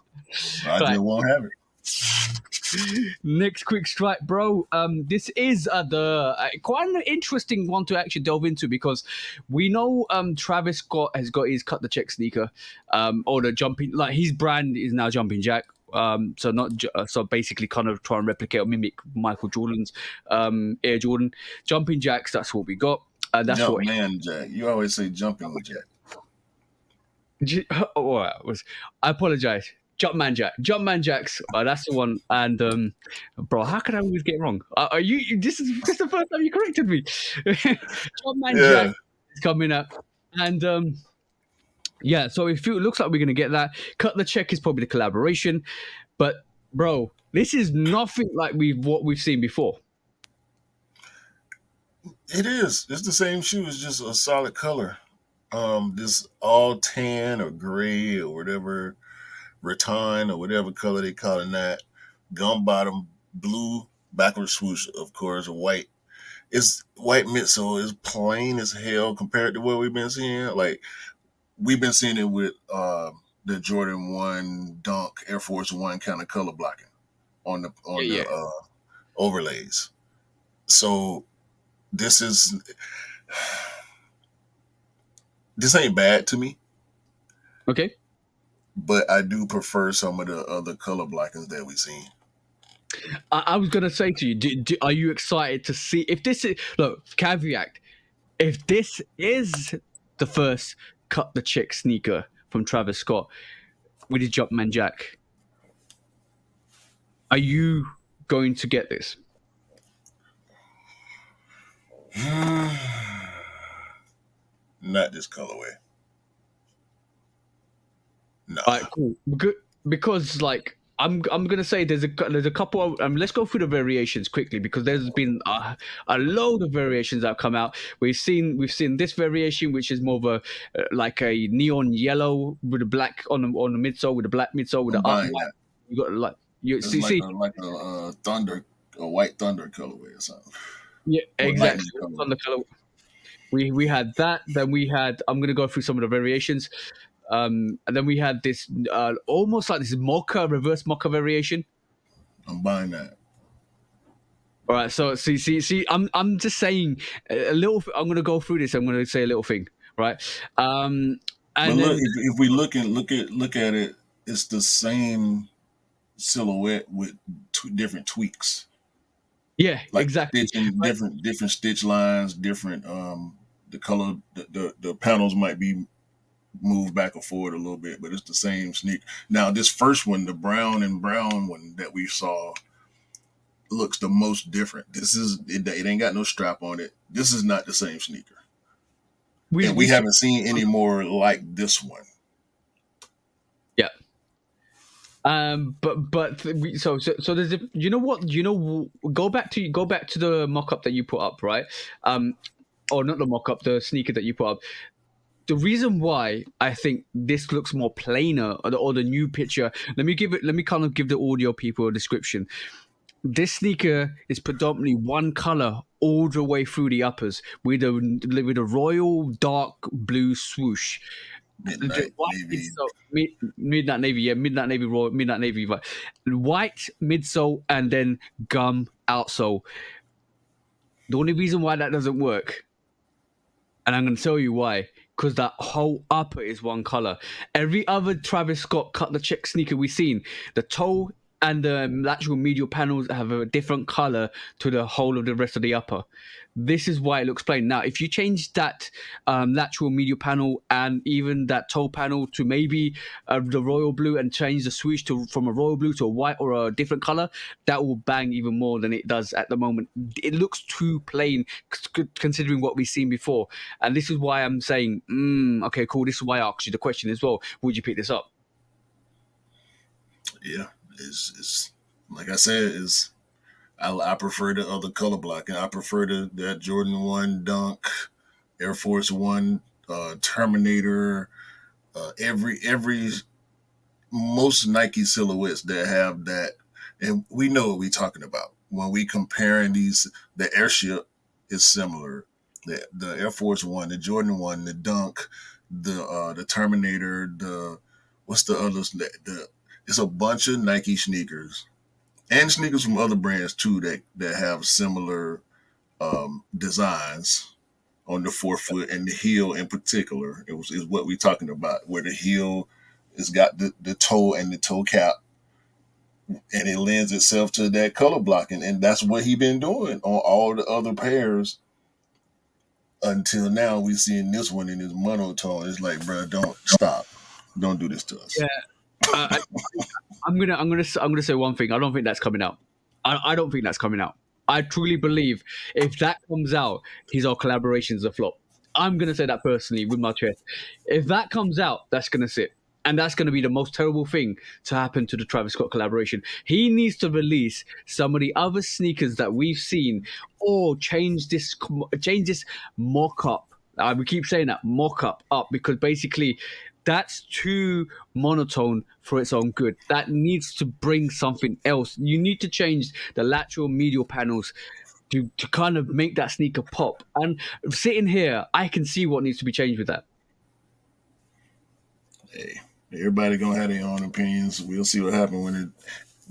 I Right. just won't have it. Next quick strike, bro. This is the quite an interesting one to actually delve into because we know Travis Scott has got his cut the check sneaker, or the jumping, like his brand is now Jumping Jack. So not so basically kind of try and replicate or mimic Michael Jordan's Air Jordan Jumping Jacks. That's what we got. That's Jump what. man Jack. You always say jumping Jack. Oh, I apologize. Jumpman Jacks. That's the one. And bro, how could I always get wrong? Are you? This is the first time you corrected me. Jumpman Jack is coming up, and yeah. So it looks like we're gonna get that. Cut the Check is probably the collaboration, but bro, this is nothing like what we've seen before. It is. It's the same shoe. It's just a solid color. This all tan or gray or whatever, rattan or whatever color they call it that. Gum bottom, blue backward swoosh, of course, white. It's white midsole is plain as hell compared to what we've been seeing. Like we've been seeing it with the Jordan 1 Dunk Air Force 1 kind of color blocking on the overlays. So this ain't bad to me. Okay. But I do prefer some of the other color blockings that we've seen. I was gonna say to you, are you excited to see if this is caveat? If this is the first cut the check sneaker from Travis Scott with his Jumpman Jack, are you going to get this? Not this colorway. No. All right, cool. Because like I'm gonna say there's a couple of let's go through the variations quickly because there's been a load of variations that have come out. We've seen this variation which is more of a like a neon yellow with a black on the midsole, with a black midsole with the up. You got like you it's see a thunder, a white thunder colorway or something. Yeah, exactly. On the color, we had that. Then we had. I'm gonna go through some of the variations. And then we had this almost like this reverse mocha variation. I'm buying that. All right, so see. I'm just saying a little. I'm gonna go through this. I'm gonna say a little thing, right? And but look, if we look at it, it's the same silhouette with different tweaks. Yeah, like exactly. Stitching, different stitch lines, different the color, the panels might be moved back or forward a little bit, but it's the same sneaker. Now this first one, the brown one that we saw, looks the most different. It ain't got no strap on it. This is not the same sneaker. We haven't seen any more like this one. Yeah. So there's go back to the mock-up that you put up, right? Or not the mock-up, the sneaker that you put up. The reason why I think this looks more plainer, or the new picture, let me kind of give the audio people a description. This sneaker is predominantly one color all the way through the uppers with a royal dark blue swoosh. Midnight navy, midnight navy, but white midsole and then gum outsole. The only reason why that doesn't work, and I'm going to tell you why, because that whole upper is one color. Every other Travis Scott cut the check sneaker we've seen, the toe and the lateral medial panels have a different color to the whole of the rest of the upper. This is why it looks plain. Now, if you change that lateral medial panel and even that toe panel to maybe the royal blue and change the swoosh from a royal blue to a white or a different color, that will bang even more than it does at the moment. It looks too plain considering what we've seen before. And this is why I'm saying, okay, cool. This is why I asked you the question as well. Would you pick this up? Yeah, it's like I said, is I prefer the other color blocking. I prefer that Jordan 1 Dunk, Air Force One, Terminator, every most Nike silhouettes that have that, and we know what we're talking about when we comparing these. The airship is similar. The Air Force One, the Jordan 1, the Dunk, the Terminator, the what's the others? It's a bunch of Nike sneakers and sneakers from other brands too that have similar designs on the forefoot and the heel in particular. Is what we're talking about, where the heel has got the toe and the toe cap, and it lends itself to that color blocking, and that's what he been doing on all the other pairs until now. We seeing this one in his monotone. It's like, bro, don't stop, don't do this to us. Yeah. I'm gonna say one thing. I don't think that's coming out. I don't think that's coming out. I truly believe if that comes out, his our collaboration's a flop. I'm gonna say that personally with my chest. If that comes out, that's gonna sit. And that's going to be the most terrible thing to happen to the Travis Scott collaboration. He needs to release some of the other sneakers that we've seen, or change this mock-up. We keep saying that mock-up up because basically that's too monotone for its own good. That needs to bring something else. You need to change the lateral medial panels to kind of make that sneaker pop. And sitting here, I can see what needs to be changed with that. Hey, everybody gonna have their own opinions. We'll see what happens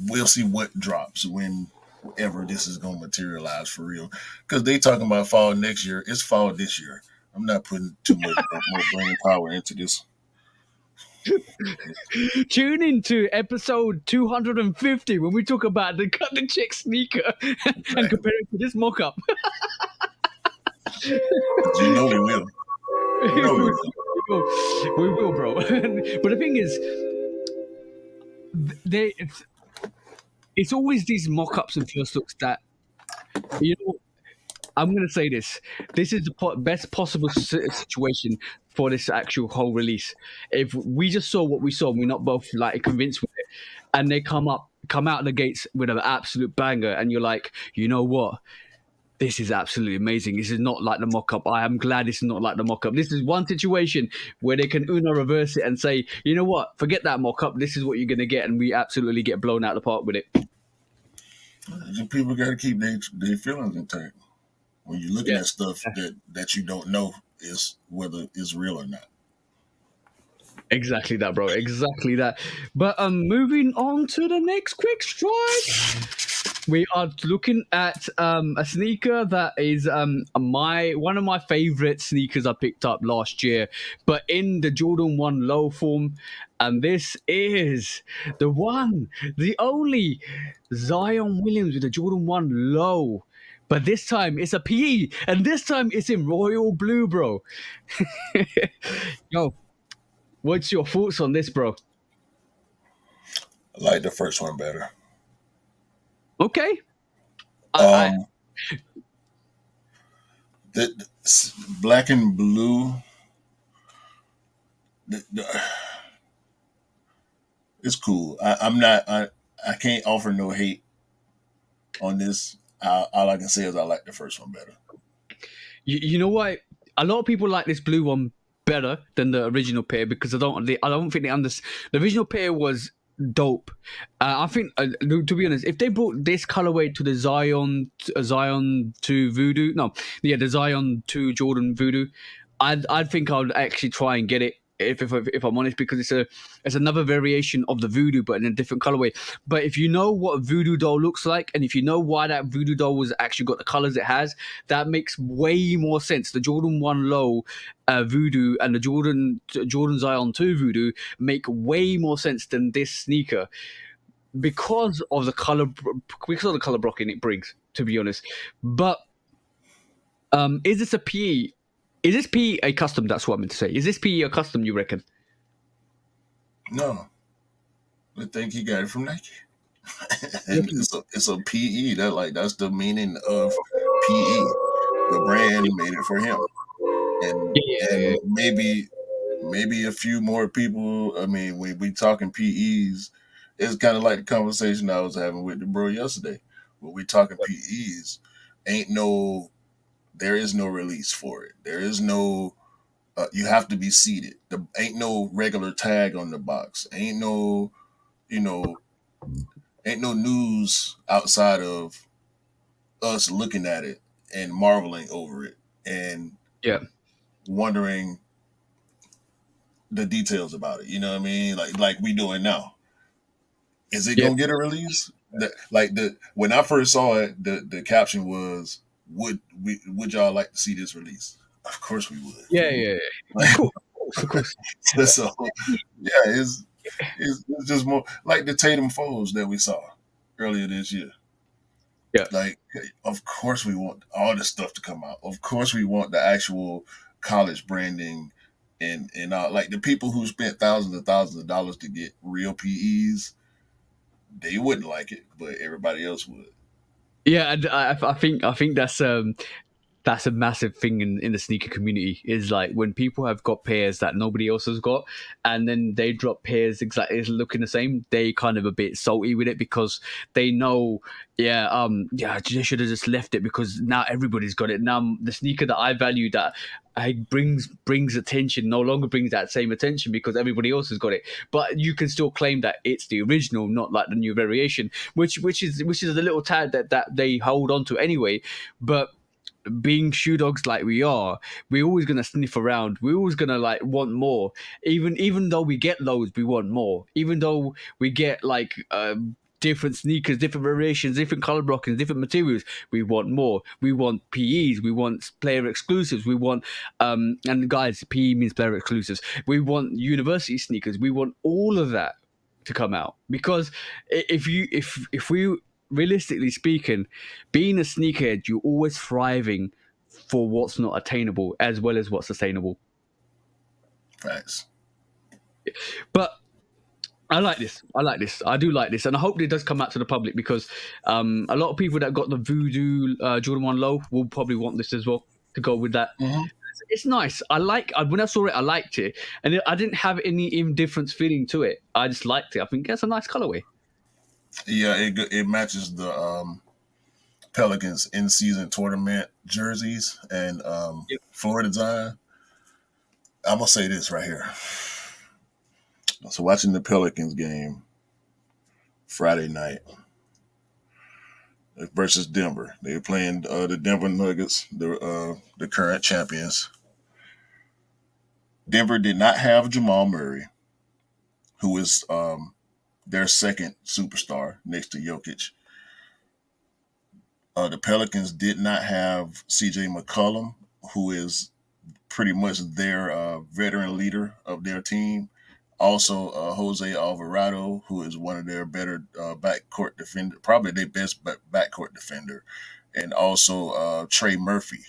we'll see what drops whenever this is gonna materialize for real. Because they talking about fall next year. It's fall this year. I'm not putting too much more brain power into this. Tune into episode 250 when we talk about the cut the check sneaker and compare it to this mock-up. You know we will. You know we will. We will, bro. But the thing is, it's always these mock-ups and first looks that, you know, I'm going to say this. This is the best possible situation for this actual whole release. If we just saw what we saw, and we're not both like convinced with it, and they come out of the gates with an absolute banger, and you're like, you know what? This is absolutely amazing. This is not like the mock-up. I am glad this is not like the mock-up. This is one situation where they can Uno reverse it and say, you know what? Forget that mock-up. This is what you're going to get, and we absolutely get blown out of the park with it. People got to keep their feelings intact when you're looking at stuff that you don't know is whether it's real or not. Exactly that, bro. Exactly that. But moving on to the next quick strike. We are looking at a sneaker that is one of my favorite sneakers I picked up last year, but in the Jordan 1 low form. And this is the one, the only Zion Williams with the Jordan 1 low. But this time it's a PE, and this time it's in royal blue, bro. Yo, what's your thoughts on this, bro? I like the first one better. Okay. The black and blue, it's cool. I can't offer no hate on this. All I can say is I like the first one better. You know what? A lot of people like this blue one better than the original pair because I don't think they understand. The original pair was dope. I think, to be honest, if they brought this colorway to the Zion 2 Voodoo, the Zion 2 Jordan Voodoo, I'd think I'd actually try and get it. If I'm honest, because it's another variation of the Voodoo, but in a different colorway. But if you know what a Voodoo doll looks like, and if you know why that Voodoo doll was actually got the colors it has, that makes way more sense. The Jordan 1 low Voodoo and the Jordan Zion 2 Voodoo make way more sense than this sneaker. because of the color blocking it brings, to be honest. But is this a PE? Is this PE a custom? That's what I meant to say. Is this PE a custom, you reckon? No, I think he got it from Nike. And it's a PE. That's the meaning of PE. The brand made it for him, and Yeah. and maybe a few more people. I mean, when we talking PEs, it's kind of like the conversation I was having with the bro yesterday. When we talking PEs, there is no release for it. There is no. You have to be seated. There ain't no regular tag on the box. You know, ain't no news outside of us looking at it and marveling over it and Yeah. wondering the details about it. You know what I mean? Like we doing now. Is it Yeah. gonna get a release? When I first saw it, the caption was, would y'all like to see this release? Of course we would. Yeah. Yeah. Like, Of course. Of course. so yeah, it's just more like the Tatum foes that we saw earlier this year. Yeah. Like, of course we want all this stuff to come out. Of course we want the actual college branding and like the people who spent thousands and thousands of dollars to get real PEs, they wouldn't like it, but everybody else would. Yeah, and I think that's a massive thing in the sneaker community is like when people have got pairs that nobody else has got and then they drop pairs exactly looking the same, they kind of a bit salty with it because they know, yeah, they should have just left it because now everybody's got it. Now the sneaker that I value that I brings attention no longer brings that same attention because everybody else has got it. But you can still claim that it's the original, not like the new variation, which is the little tag that they hold on to anyway. But being shoe dogs like we are, we're always gonna sniff around. We're always gonna like want more. Even though we get those, we want more. Even though we get like different sneakers, different variations, different color blockings, different materials, we want more. We want PEs. We want player exclusives. We want and guys, PE means player exclusives. We want university sneakers. We want all of that to come out because if we realistically speaking, being a sneakerhead, you're always thriving for what's not attainable as well as what's sustainable. Facts. But I like this. I like this. I do like this, and I hope it does come out to the public because a lot of people that got the Voodoo Jordan 1 Low will probably want this as well to go with that. Mm-hmm. It's nice. When I saw it, I liked it, and I didn't have any indifference feeling to it. I just liked it. I think that's a nice colorway. Yeah, it matches the Pelicans in season tournament jerseys and Yep. floor design. I'm gonna say this right here. So watching the Pelicans game Friday night versus Denver, they were playing the Denver Nuggets, the current champions. Denver did not have Jamal Murray, who is their second superstar next to Jokic. The Pelicans did not have CJ McCollum, who is pretty much their veteran leader of their team. Also, Jose Alvarado, who is one of their better backcourt defender, probably their best backcourt defender, and also Trey Murphy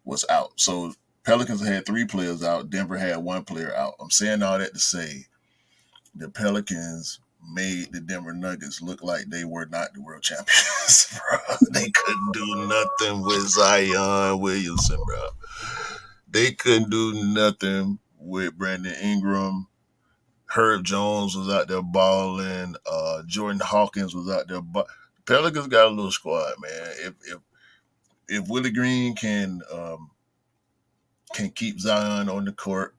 was out. So Pelicans had three players out. Denver had one player out. I'm saying all that to say the Pelicans made the Denver Nuggets look like they were not the world champions, bro. They couldn't do nothing with Zion Williamson, bro. They couldn't do nothing with Brandon Ingram. Herb Jones was out there balling. Jordan Hawkins was out there. Pelicans got a little squad, man. If Willie Green can keep Zion on the court,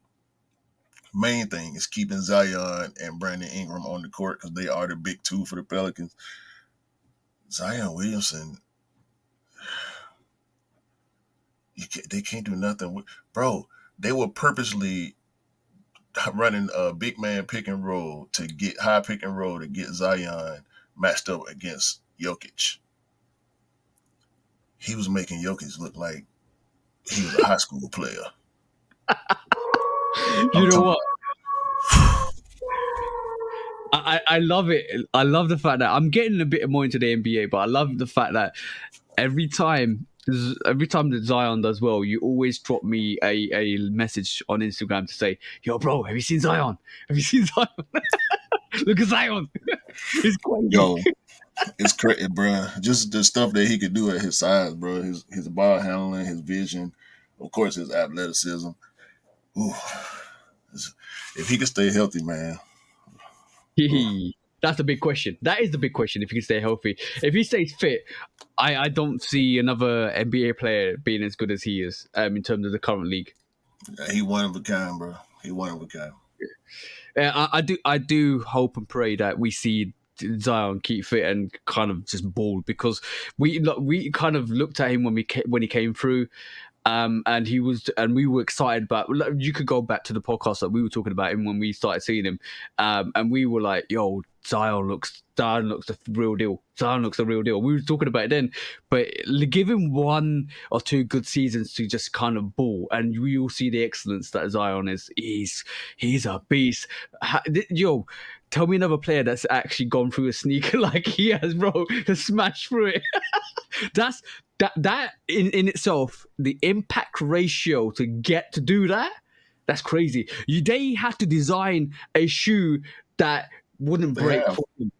main thing is keeping Zion and Brandon Ingram on the court because they are the big two for the Pelicans. Zion Williamson, they can't do nothing with, bro. They were purposely running a big man pick and roll to get high pick and roll to get Zion matched up against Jokic. He was making Jokic look like he was a high school player. You know what? I love it. I love the fact that I'm getting a bit more into the NBA, but I love the fact that every time that Zion does well, you always drop me a message on Instagram to say, "Yo, bro, have you seen Zion? Have you seen Zion? Look at Zion. It's crazy." Yo, it's crazy, bro. Just the stuff that he could do at his size, bro. His ball handling, his vision, of course, his athleticism. Ooh, if he could stay healthy, man. Ooh. That's the big question. That is the big question. If he can stay healthy, if he stays fit, I don't see another NBA player being as good as he is in terms of the current league. He one of a kind, bro. He one of a kind. I do hope and pray that we see Zion keep fit and kind of just ball, because we kind of looked at him when he came through. And we were excited about. You could go back to the podcast that we were talking about him when we started seeing him, and we were like, "Yo, Zion looks the real deal. Zion looks the real deal." We were talking about it then, but give him 1 or 2 good seasons to just kind of ball, and we will see the excellence that Zion is. He's a beast. Yo, tell me another player that's actually gone through a sneaker like he has, bro, to smash through it. That's that in itself, the impact ratio to get to do that, that's crazy. They had to design a shoe that wouldn't break for him.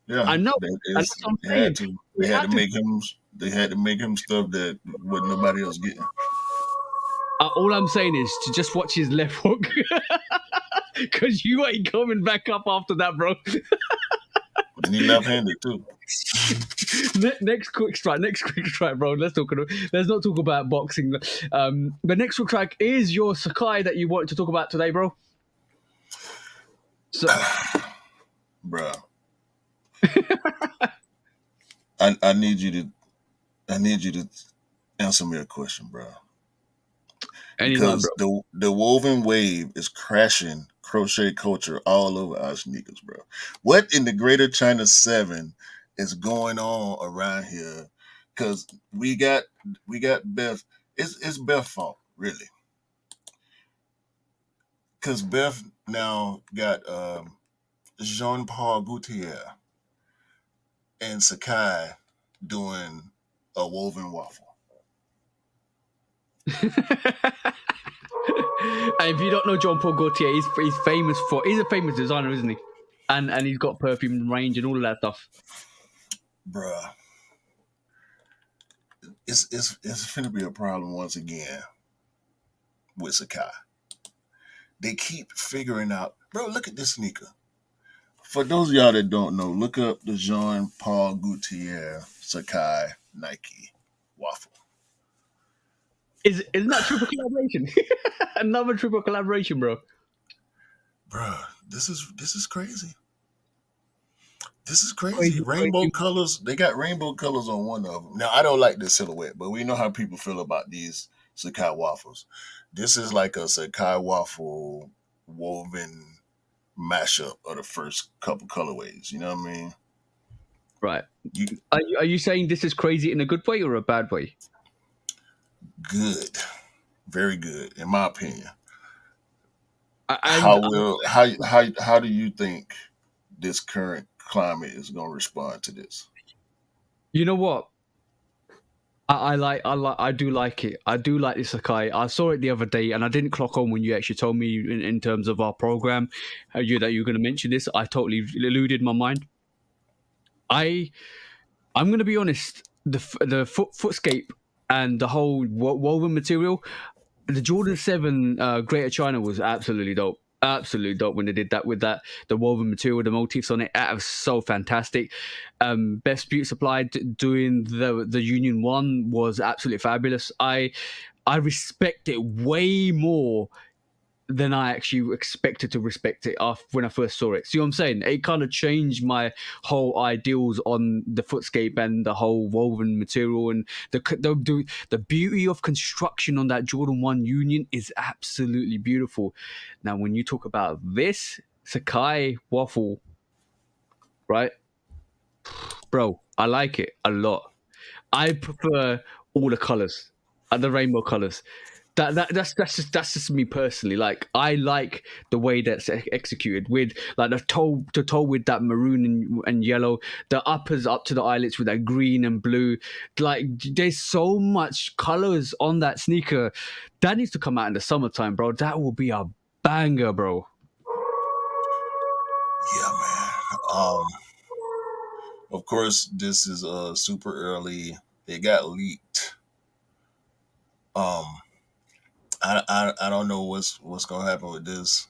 Yeah, I know. that's what I'm saying. They had to make him. They had to make him stuff that wasn't nobody else getting. All I'm saying is to just watch his left hook, because you ain't coming back up after that, bro. And he left-handed too. Next quick strike, bro. Let's not talk about boxing. The next quick strike is your Sacai that you wanted to talk about today, bro. So, bro, I need you to answer me a question, bro. Because the woven wave is crashing crochet culture all over our sneakers, bro. What in the Greater China 7 is going on around here? Because we got Beth. It's Beth's fault, really. Because Beth now got Jean-Paul Gaultier and Sacai doing a woven waffle. And if you don't know Jean-Paul Gaultier, he's famous he's a famous designer, isn't he? And he's got perfume range and all of that stuff. Bruh. It's finna be a problem once again with Sacai. They keep figuring out, bro, look at this sneaker. For those of y'all that don't know, look up the Jean-Paul Gaultier Sacai Nike waffle. Isn't that triple collaboration? Another triple collaboration, bro. Bro, this is crazy. This is crazy. Rainbow colors. They got rainbow colors on one of them. Now, I don't like the silhouette, but we know how people feel about these Sacai waffles. This is like a Sacai waffle woven mashup of the first couple colorways. You know what I mean? Right. Are you saying this is crazy in a good way or a bad way? Good. Very good, in my opinion. How do you think this current climate is going to respond to this? You know what? I do like it. I do like this Sacai. I saw it the other day, and I didn't clock on when you actually told me in terms of our program that you're going to mention this. I totally eluded my mind. I'm going to be honest. The footscape and the whole woven material, the Jordan 7 Greater China was absolutely dope. Absolutely dope when they did that with the woven material, the motifs on it. That was so fantastic. Best Beauty Supply doing the Union 1 was absolutely fabulous. I respect it way more than I actually expected to respect it when I first saw it. See what I'm saying? It kind of changed my whole ideals on the footscape and the whole woven material, and the beauty of construction on that Jordan 1 Union is absolutely beautiful. Now, when you talk about this Sacai waffle, right, bro, I like it a lot. I prefer all the colors, the rainbow colors. That's just me personally. Like I like the way that's executed with like the toe with that maroon and yellow, the uppers up to the eyelets with that green and blue. Like there's so much colors on that sneaker. That needs to come out in the summertime, bro. That will be a banger, bro. Yeah, man. Of course, this is super early. It got leaked. Um, I don't know what's gonna happen with this.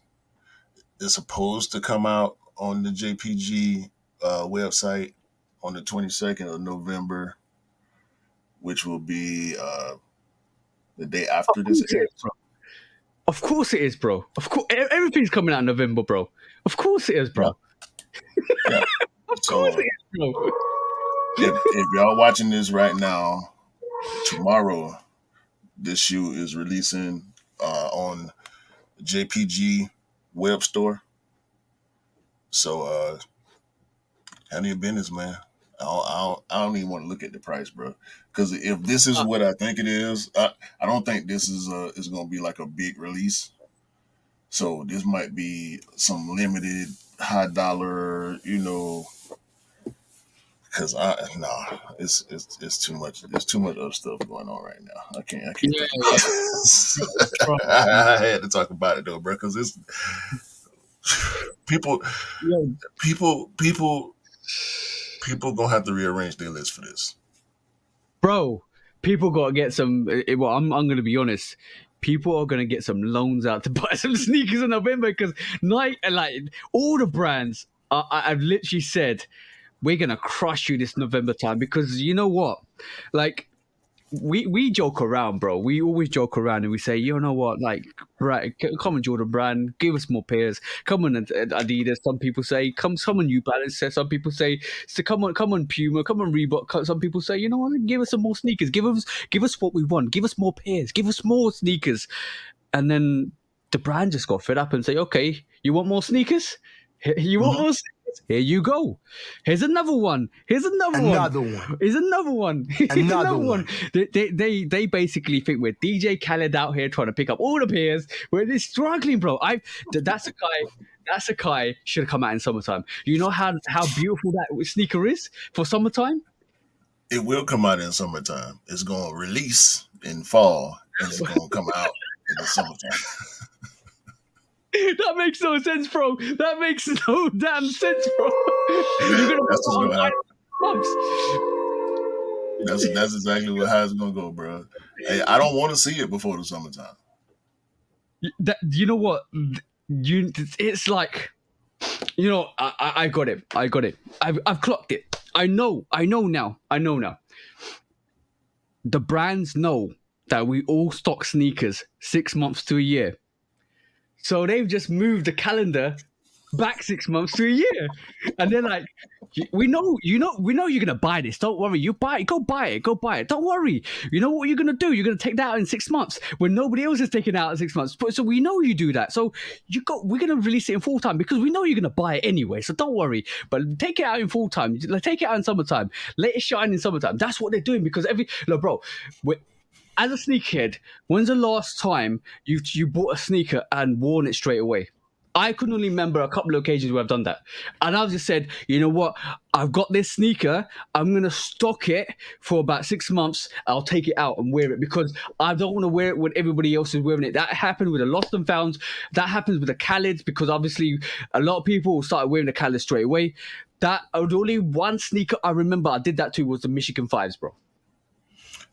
It's supposed to come out on the JPG website on the 22nd of November, which will be the day after this airs. Of course it is, bro. Of course, everything's coming out in November, bro. Of course it is, bro. Yeah. Of So course it is, bro. if y'all watching this right now, tomorrow this shoe is releasing on JPG web store. So handle your business, man. I don't even want to look at the price, bro. Because if this is what I think it is, I don't think this is going to be like a big release. So this might be some limited high dollar, because it's too much. There's too much other stuff going on right now. I can't. Yeah, I had to talk about it though, bro, because it's people gonna have to rearrange their list for this. bro. People got to get some. Well, I'm going to be honest. People are going to get some loans out to buy some sneakers in November because Nike, like all the brands, I've literally said, we're going to crush you this November time because you know what, like. We joke around, bro. We always joke around and we say, you know what, like, right, come on, Jordan Brand, give us more pairs. Come on, Adidas. Some people say, come on, New Balance. Some people say, so come on, Puma, come on, Reebok. Some people say, you know what, give us some more sneakers. Give us what we want. Give us more pairs. Give us more sneakers. And then the brand just got fed up and say, okay, you want more sneakers? You want more sneakers? Here you go. Here's another one. Here's another one. Here's another one. Here's another one. They basically think we're DJ Khaled out here trying to pick up all the pairs. We're struggling, bro. That's a guy should have come out in summertime. You know how beautiful that sneaker is for summertime? It will come out in summertime. It's gonna release in fall and it's gonna come out in the summertime. That makes no sense, bro. That makes no damn sense, bro. You're gonna That's what's gonna happen. Months. That's exactly how it's gonna go, bro. Hey, I don't want to see it before the summertime. You know what? It's like, you know, I got it. I've clocked it. I know now. The brands know that we all stock sneakers 6 months to a year. So they've just moved the calendar back 6 months to a year. And they're like, we know you're gonna buy this. Don't worry. You buy it, go buy it. Don't worry. You know what you're gonna do? You're gonna take that out in 6 months when nobody else is taking it out in 6 months. So we know you do that. So we're gonna release it in full time because we know you're gonna buy it anyway. So don't worry. But take it out in full time. Take it out in summertime. Let it shine in summertime. That's what they're doing because bro, as a sneakerhead, when's the last time you bought a sneaker and worn it straight away? I can only remember a couple of occasions where I've done that. And I've just said, you know what? I've got this sneaker. I'm going to stock it for about 6 months. I'll take it out and wear it because I don't want to wear it when everybody else is wearing it. That happened with the Lost and Founds. That happens with the Khaleds because obviously a lot of people started wearing the Khaled straight away. The only one sneaker I remember I did that to was the Michigan 5s, bro.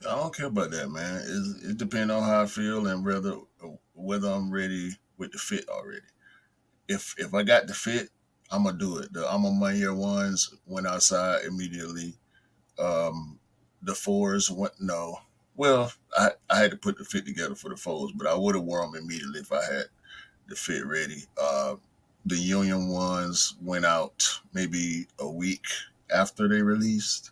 I don't care about that, man. It depends on how I feel and whether I'm ready with the fit already. If I got the fit, I'm gonna do it. The A Ma Maniere ones went outside immediately. The fours went no. Well, I had to put the fit together for the fours, but I would have worn them immediately if I had the fit ready. The Union ones went out maybe a week after they released.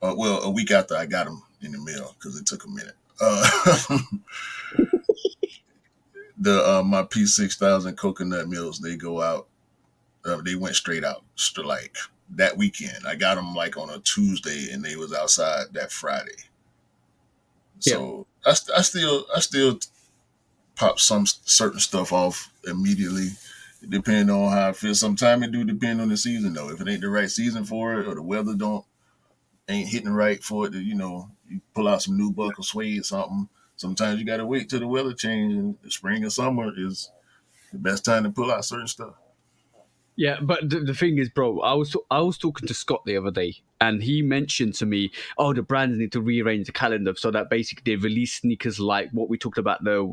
A week after I got them in the mail because it took a minute. My P6000 coconut mills, they go out. They went straight out, like that weekend. I got them like on a Tuesday, and they was outside that Friday. Yeah. So I still pop some certain stuff off immediately, depending on how I feel. Sometimes it do depend on the season though. If it ain't the right season for it, or the weather don't ain't hitting right for it, you pull out some new buckle suede something. Sometimes you gotta wait till the weather change, and the spring and summer is the best time to pull out certain stuff. Yeah, but the thing is, bro, I was talking to Scott the other day, and he mentioned to me, oh, the brands need to rearrange the calendar so that basically they release sneakers like what we talked about, the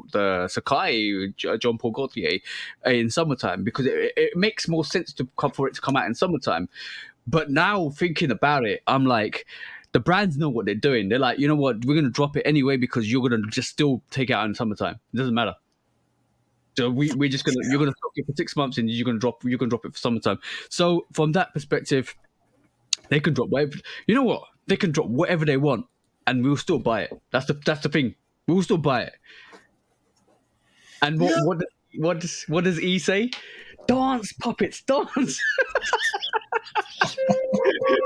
Sacai John Paul Gaultier in summertime, because it makes more sense to come for it to come out in summertime. But now thinking about it, I'm like, the brands know what they're doing. They're like, you know what, we're gonna drop it anyway because you're gonna just still take it out in summertime. It doesn't matter. So we're just gonna you're gonna stock it for 6 months and you're gonna drop it for summertime. So from that perspective, they can drop whatever, you know what? They can drop whatever they want and we'll still buy it. That's the thing. We'll still buy it. And Yeah, what does E say? Dance, puppets, dance.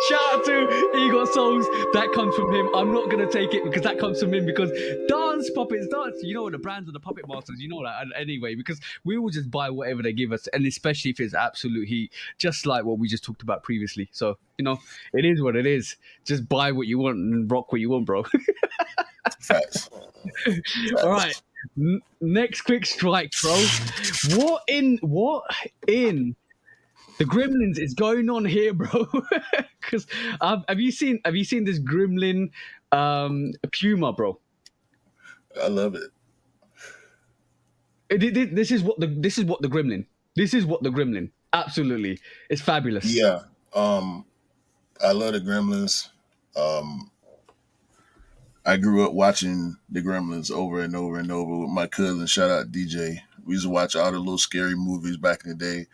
Shout out to Ego Souls. That comes from him. I'm not gonna take it because that comes from him because dance puppets dance. You know the brands of the puppet masters. You know that anyway because we will just buy whatever they give us, and especially if it's absolute heat, just like what we just talked about previously. So it is what it is. Just buy what you want and rock what you want, bro. facts, All right. facts. Next quick strike, bro. What in the Gremlins is going on here, bro? Because have you seen this Gremlin Puma, bro? I love it. This is what the Gremlin. This is what the Gremlin. Absolutely, it's fabulous. Yeah, um, I love the Gremlins. Um, I grew up watching the Gremlins over and over and over with my cousin. Shout out DJ. We used to watch all the little scary movies back in the day.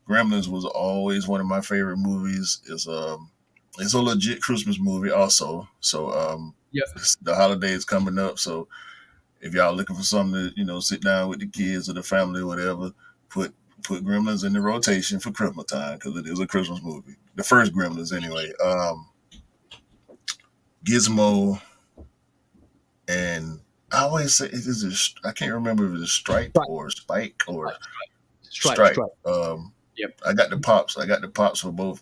Gremlins was always one of my favorite movies. It's a legit Christmas movie also. So Yep. the holidays coming up. So if y'all looking for something to sit down with the kids or the family or whatever, put put Gremlins in the rotation for Christmas time because it is a Christmas movie. The first Gremlins anyway. Gizmo and I always say it is I can't remember if it's Stripe Strike, or Spike or strike, Stripe. strike. Yep. I got the pops. I got the pops for both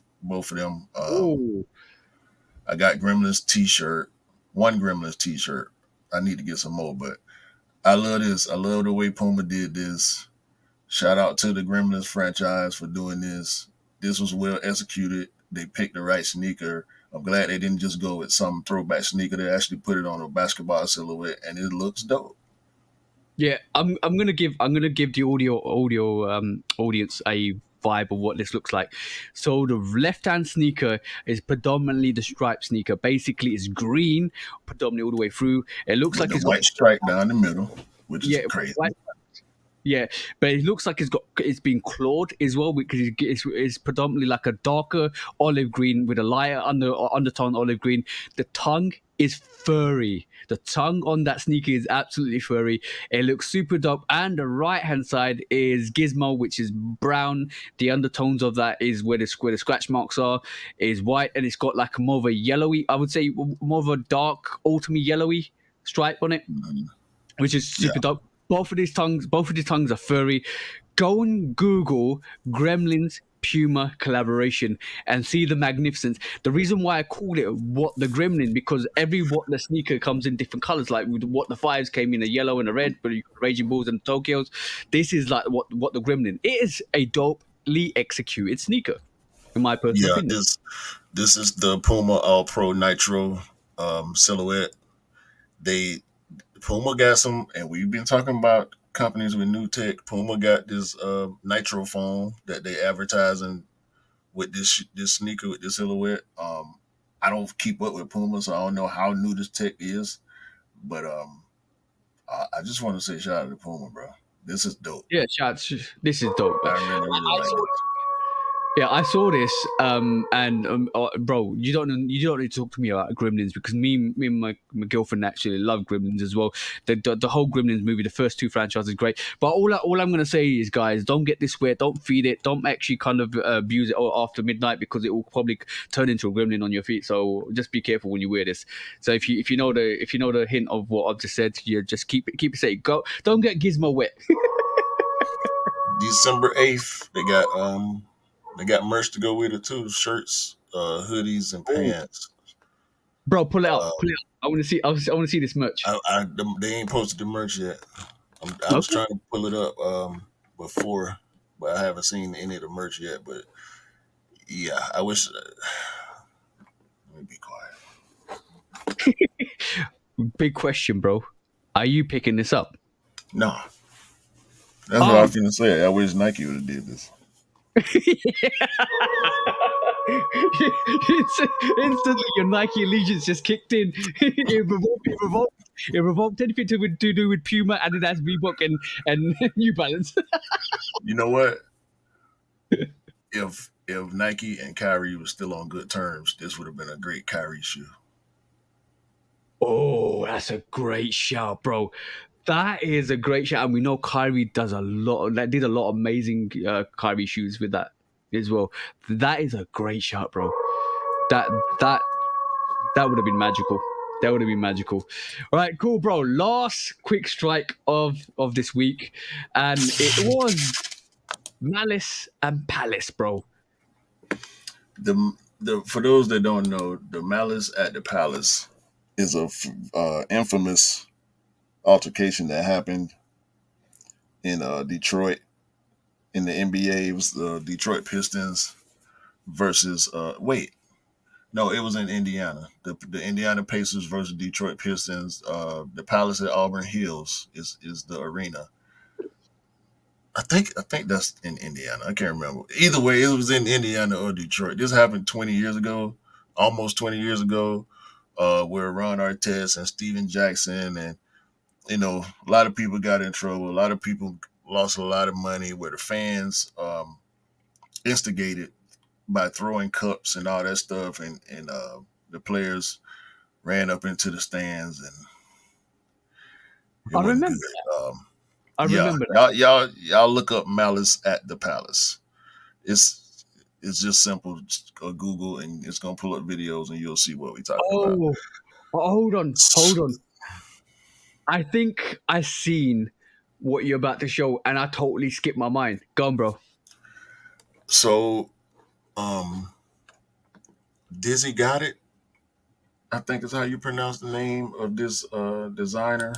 of them. Oh, I got Gremlins T-shirt, one Gremlins T-shirt. I need to get some more, but I love this. I love the way Puma did this. Shout out to the Gremlins franchise for doing this. This was well executed. They picked the right sneaker. I'm glad they didn't just go with some throwback sneaker. They actually put it on a basketball silhouette, and it looks dope. yeah. I'm gonna give the audio audience a vibe of what this looks like. So the left hand sneaker is predominantly the stripe sneaker. Basically, it's green, predominantly all the way through. It looks With like the it's got white stripe down the middle, which is yeah, crazy. white. Yeah, but it looks like it's been clawed as well because it's predominantly like a darker olive green with a lighter undertone olive green. The tongue is furry. The tongue on that sneaker is absolutely furry. It looks super dope. And the right hand side is Gizmo, which is brown. The undertones of that is where the scratch marks are is white, and it's got like more of a yellowy. I would say more of a dark autumny yellowy stripe on it, Mhm. which is Yeah, super dope. Both of these tongues are furry. Go and Google Gremlins Puma collaboration and see the magnificence. The reason why I call it what the Gremlin because every what the sneaker comes in different colors. Like with what the fives came in a yellow and a red, but you got the Raging Bulls and the Tokyos. This is like what the Gremlin. It is a dopely executed sneaker, in my personal yeah. opinion. This is the Puma All Pro Nitro silhouette. They Puma got some, and we've been talking about companies with new tech. Puma got this nitro foam that they advertising with this sneaker with this silhouette. I don't keep up with Puma, so I don't know how new this tech is. But I just want to say shout out to Puma, bro. This is dope. Yeah, chat. This is dope. I really I really like saw this. Yeah, I saw this, bro, you don't need to talk to me about Gremlins because me and my girlfriend actually love Gremlins as well. The whole Gremlins movie, the first two franchises, great. But all I'm gonna say is, guys, don't get this wet, don't feed it, don't actually kind of abuse it after midnight because it will probably turn into a gremlin on your feet. So just be careful when you wear this. So if you know the hint of what I've just said, you just keep it safe. Go, don't get Gizmo wet. December 8th, they got merch to go with it too. Shirts, hoodies, and Oh, pants. bro, pull it out, Uh, pull it out. I want to see. I want to see this merch. they ain't posted the merch yet. I was Okay. trying to pull it up before, but I haven't seen any of the merch yet. But yeah, I wish. Let me be quiet. Big question, bro. Are you picking this up? No, that's what I Oh, was gonna say. I wish Nike would have did this. Instantly, your Nike allegiance just kicked in. It revoked anything to do with Puma, Adidas, Reebok, and New Balance. You know what? If Nike and Kyrie was still on good terms, this would have been a great Kyrie shoe. Oh, that's a great shout, bro. That is a great shout, and we know Kyrie does a lot. That did a lot of amazing Kyrie shoes with that as well. That is a great shout, bro. That that that would have been magical. That would have been magical. All right, cool, bro. Last quick strike of this week, and it was Malice and Palace, bro. The for those that don't know, the Malice at the Palace is a infamous altercation that happened in Detroit in the NBA. It was the Detroit Pistons versus wait, no, it was in Indiana. The Indiana Pacers versus Detroit Pistons. The Palace at Auburn Hills is the arena. I think that's in Indiana. I can't remember. Either way, it was in Indiana or Detroit. This happened 20 years ago, almost 20 years ago, where Ron Artest and Steven Jackson and a lot of people got in trouble. A lot of people lost a lot of money. Where the fans instigated by throwing cups and all that stuff, and the players ran up into the stands, and it I wasn't remember. good. I Yeah, remember that. y'all look up Malice at the Palace. It's just simple. Just go Google and it's gonna pull up videos and you'll see what we're talking about. Oh, hold on. I think I seen what you're about to show, and I totally skipped my mind. Go on, bro. So, um, Dizzy got it. I think is how you pronounce the name of this designer.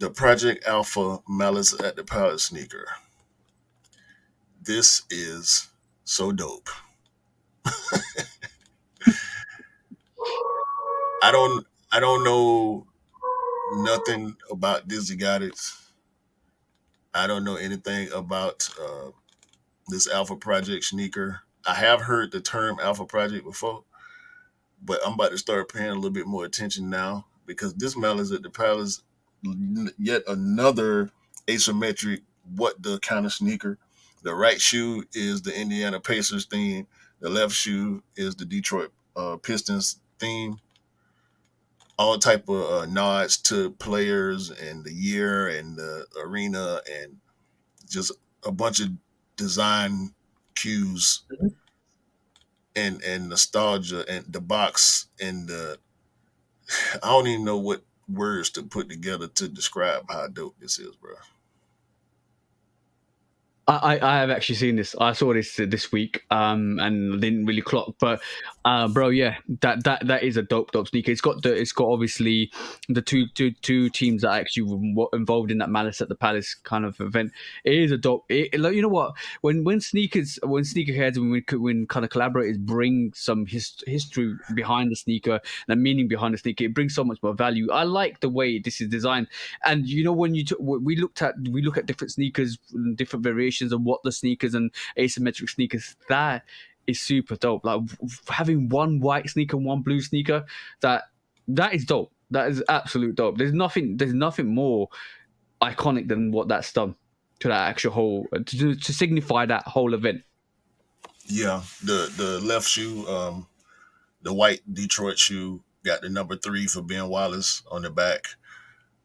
The Project Alpha Malice at the Palace sneaker. This is so dope. I don't know nothing about Dizzy got it. I don't know anything about this Alpha Project sneaker. I have heard the term Alpha Project before, but I'm about to start paying a little bit more attention now because this Malice at the Palace, yet another asymmetric what the kind of sneaker. The right shoe is the Indiana Pacers theme. The left shoe is the Detroit Pistons theme. All type of nods to players and the year and the arena and just a bunch of design cues and nostalgia and the box and the I don't even know what words to put together to describe how dope this is, bro. I have actually seen this. I saw this week, and didn't really clock. But, bro, yeah, that is a dope sneaker. It's got obviously the two teams that are actually involved in that Malice at the Palace kind of event. It is a dope. Like, you know what? When sneakerheads and when kind of collaborators bring some history behind the sneaker and meaning behind the sneaker, it brings so much more value. I like the way this is designed. And you know, when we look at different sneakers, different variations of what the sneakers and asymmetric sneakers, that is super dope. Like having one white sneaker and one blue sneaker, that is dope. That is absolute dope. There's nothing more iconic than what that's done. to that actual whole to signify that whole event. Yeah, the left shoe, the white Detroit shoe, got the number 3 for Ben Wallace on the back.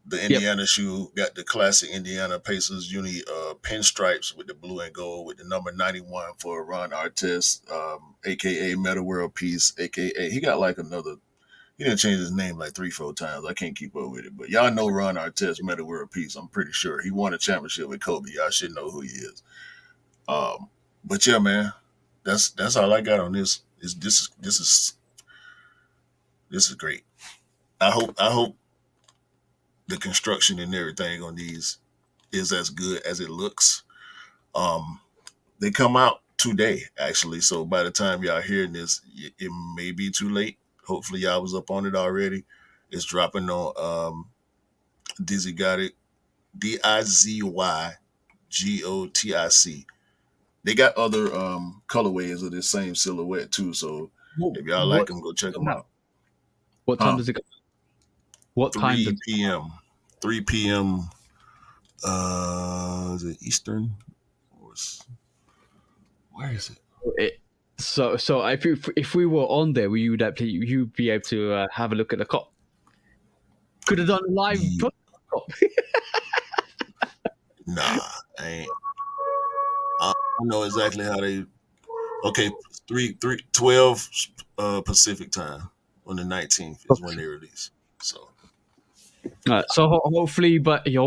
The Yep. Indiana shoe got the classic Indiana Pacers uni pinstripes with the blue and gold with the number 91 for Ron Artest, aka Meta World Peace, aka he got like another. He didn't change his name like 3-4 times. I can't keep up with it, but y'all know Ron Artest, Meta World Peace. I'm pretty sure he won a championship with Kobe. Y'all should know who he is. But yeah, man, that's all I got on this. This is great. I hope the construction and everything on these is as good as it looks. They come out today, actually. So by the time y'all hearing this, it may be too late. Hopefully y'all was up on it already. It's dropping on DIZYGOTIC, DIZYGOTIC. They got other colorways of this same silhouette too. So if y'all like What them, go check them out. what time does it go? What time 3 does p.m. 3 p.m. Is it Eastern? Where is it? it? So if we were on there, you'd be able to have a look at the cop. Could have done a live Yeah. cop. Nah, I ain't. I don't know exactly how they. Okay, 12 Pacific time on the 19th is when they release. So So hopefully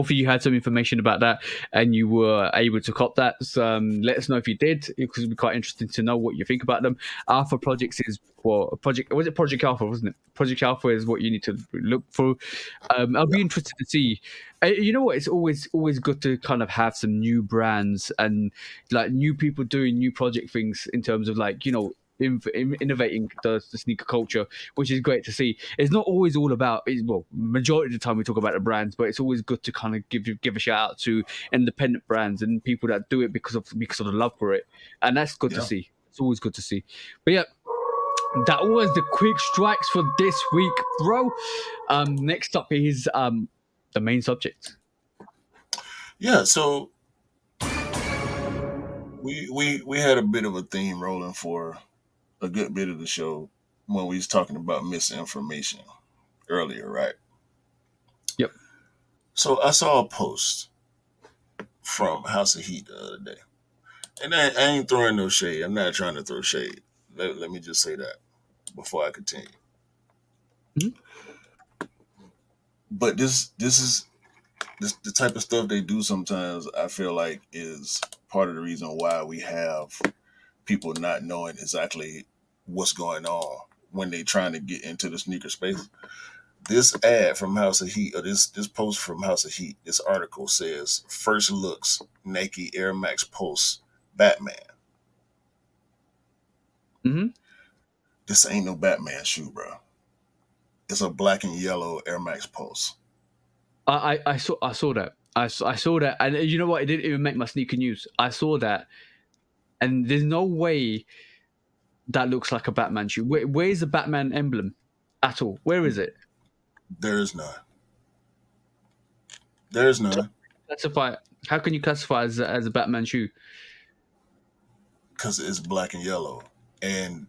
you had some information about that and you were able to cop that. So, let us know if you did, because it'd be quite interesting to know what you think about them. Alpha Projects is Project Alpha, wasn't it? Project Alpha is what you need to look for. I'll be interested to see. You know what? It's always good to kind of have some new brands and like new people doing new project things in terms of like innovating the sneaker culture, which is great to see. It's not always all about majority of the time we talk about the brands, but it's always good to kind of give a shout out to independent brands and people that do it because of the love for it, and that's good to see. It's always good to see. But yeah, that was the quick strikes for this week, bro. Next up is the main subject. Yeah, so we had a bit of a theme rolling for a good bit of the show when we was talking about misinformation earlier, right? Yep. So I saw a post from House of Heat the other day, and I ain't throwing no shade. I'm not trying to throw shade. Let me just say that before I continue. Mhm. But this is the type of stuff they do sometimes. I feel like is part of the reason why we have people not knowing exactly what's going on when they trying to get into the sneaker space. This ad from House of Heat, or this post from House of Heat, this article says, "First looks Nike Air Max Pulse Batman." Mm-hmm. This ain't no Batman shoe, bro. It's a black and yellow Air Max Pulse. I saw that. I saw that, and you know what? It didn't even make my sneaker news. I saw that, and there's no way that looks like a Batman shoe. Where's the Batman emblem at all? Where is it? There's none. There's So none. classify. How can you classify as a Batman shoe? Because it's black and yellow. And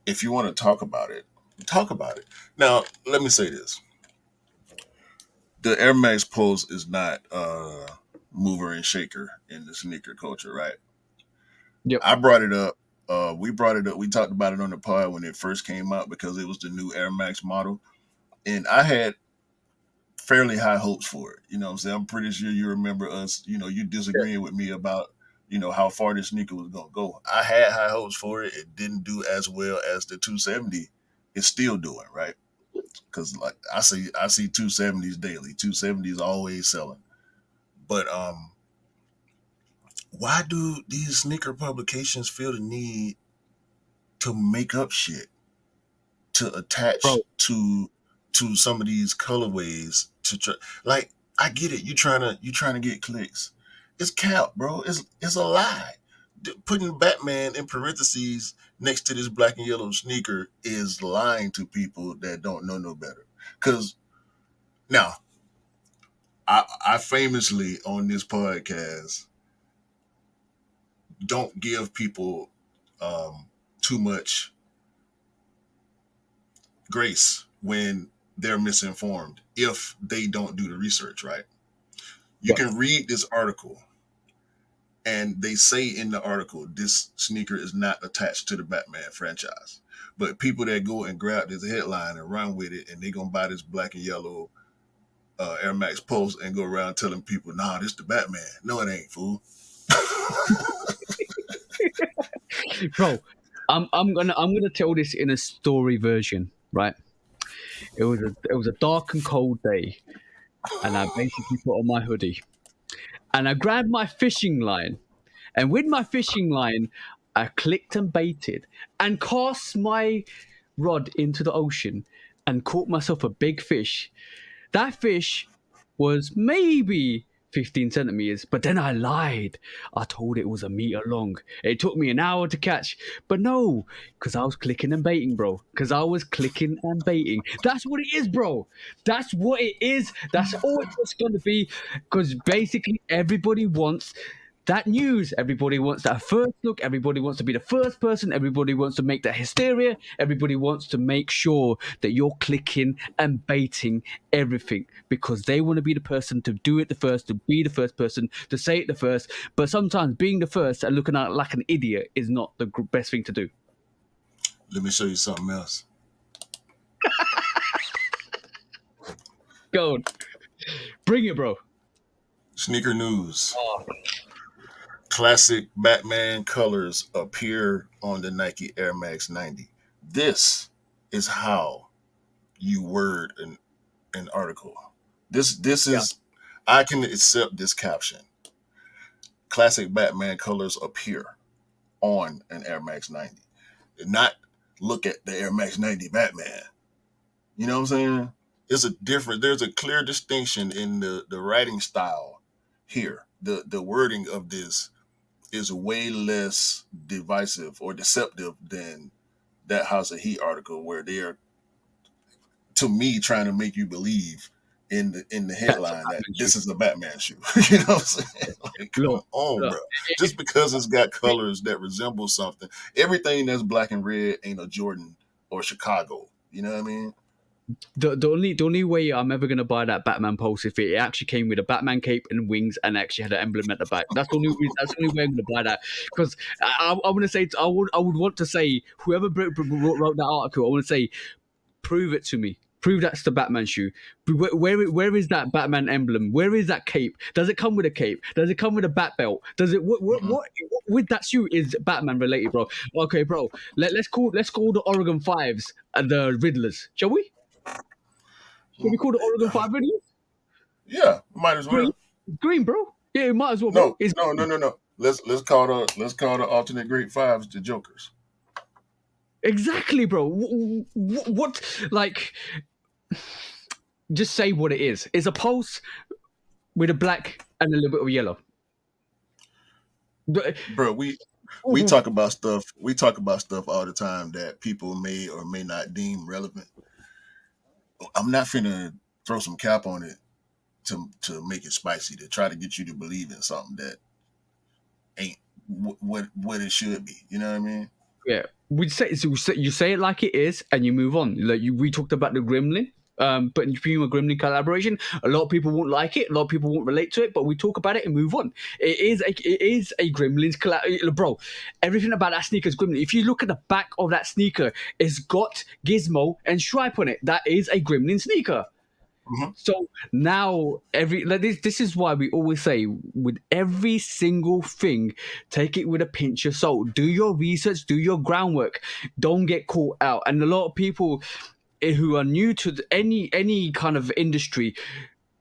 if you want to talk about it, talk about it. Now, let me say this. The Air Max Pulse is not a mover and shaker in the sneaker culture, right? Yep. I brought it up. We brought it up. We talked about it on the pod when it first came out because it was the new Air Max model. And I had fairly high hopes for it. You know what I'm saying? I'm pretty sure you remember us, you disagreeing with me about, how far this sneaker was going to go. I had high hopes for it. It didn't do as well as the 270 is still doing, right? Because like I see 270s daily. 270s always selling. But why do these sneaker publications feel the need to make up shit to attach Bro. to some of these colorways to try? Like, I get it. You trying to get clicks. It's cap, bro. It's a lie. Putting Batman in parentheses next to this black and yellow sneaker is lying to people that don't know no better. Because now, I I famously on this podcast don't give people too much grace when they're misinformed if they don't do the research right. You Right. can read this article and they say in the article this sneaker is not attached to the Batman franchise. But people that go and grab this headline and run with it and they're going to buy this black and yellow Air Max Pulse and go around telling people, nah, this the Batman. No, it ain't, fool. Bro, I'm gonna tell this in a story version, right? It was a dark and cold day, and I basically put on my hoodie, and I grabbed my fishing line, and with my fishing line, I clicked and baited, and cast my rod into the ocean, and caught myself a big fish. That fish was maybe 15 centimeters, but then I lied. I told it was a meter long. It took me an hour to catch, but no, because I was clicking and baiting, bro. Because I was clicking and baiting. That's what it is, bro. That's what it is. That's all it's going to be. Because basically, everybody wants that news. Everybody wants that first look. Everybody wants to be the first person. Everybody wants to make that hysteria. Everybody wants to make sure that you're clicking and baiting everything because they want to be the person to do it the first, to be the first person, to say it the first. But sometimes being the first and looking out like an idiot is not the best thing to do. Let me show you something else. Go on. Bring it, bro. Sneaker news. Classic Batman colors appear on the Nike Air Max 90. This is how you word an article. This is I can accept this caption. Classic Batman colors appear on an Air Max 90. Not look at the Air Max 90 Batman. You know what I'm saying? There's a clear distinction in the writing style here. The wording of this is way less divisive or deceptive than that House of Heat article where they are, to me, trying to make you believe in the headline that this is a Batman shoe. You know what I'm saying? Like, come on, bro. Just because it's got colors that resemble something, everything that's black and red ain't a Jordan or Chicago. You know what I mean? The only way I'm ever gonna buy that Batman Pulse if it actually came with a Batman cape and wings and actually had an emblem at the back. That's the only reason, that's the only way I'm gonna buy that. Because I want to say I would want to say whoever wrote that article, I want to say prove it to me. Prove that's the Batman shoe. Where is that Batman emblem? Where is that cape? Does it come with a cape? Does it come with a bat belt? Does it what with that shoe is Batman related, bro? Okay, bro. Let's call the Oregon Fives the Riddlers, shall we? Should we call the Oregon Five Riddlers? Yeah, might as well. Green, bro. Yeah, it might as well, bro. No. Let's call the alternate great fives the Jokers. Exactly, bro. What like? Just say what it is. It's a pulse with a black and a little bit of yellow. Bro, we talk about stuff. We talk about stuff all the time that people may or may not deem relevant. I'm not finna throw some cap on it to make it spicy, to try to get you to believe in something that ain't what it should be. You know what I mean? Yeah, you say it like it is, and you move on. Like we talked about the Gremlin, but in Puma Gremlin collaboration, a lot of people won't like it, a lot of people won't relate to it, but we talk about it and move on. It is a Gremlins collab, bro. Everything about that sneaker is Gremlin. If you look at the back of that sneaker, it's got Gizmo and Stripe on it. That is a Gremlin sneaker. Mm-hmm. So now this is why we always say with every single thing, take it with a pinch of salt. Do your research, do your groundwork. Don't get caught out. And a lot of people who are new to any kind of industry,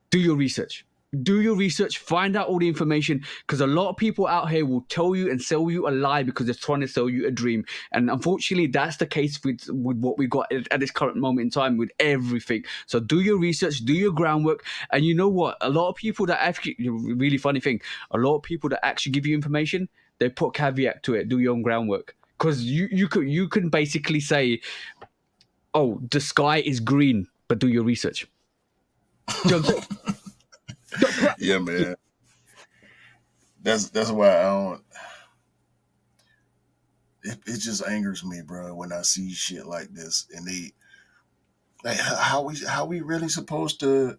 do your research. Do your research, find out all the information, because a lot of people out here will tell you and sell you a lie because they're trying to sell you a dream. And unfortunately, that's the case with what we've got at this current moment in time with everything. So do your research, do your groundwork. And you know what? A lot of people that actually, really funny thing, a lot of people that actually give you information, they put caveat to it, do your own groundwork. Because you can basically say, oh, the sky is green, but do your research. Do you know what I'm saying? Yeah, man. That's why I don't. It just angers me, bro, when I see shit like this, and they like how we really supposed to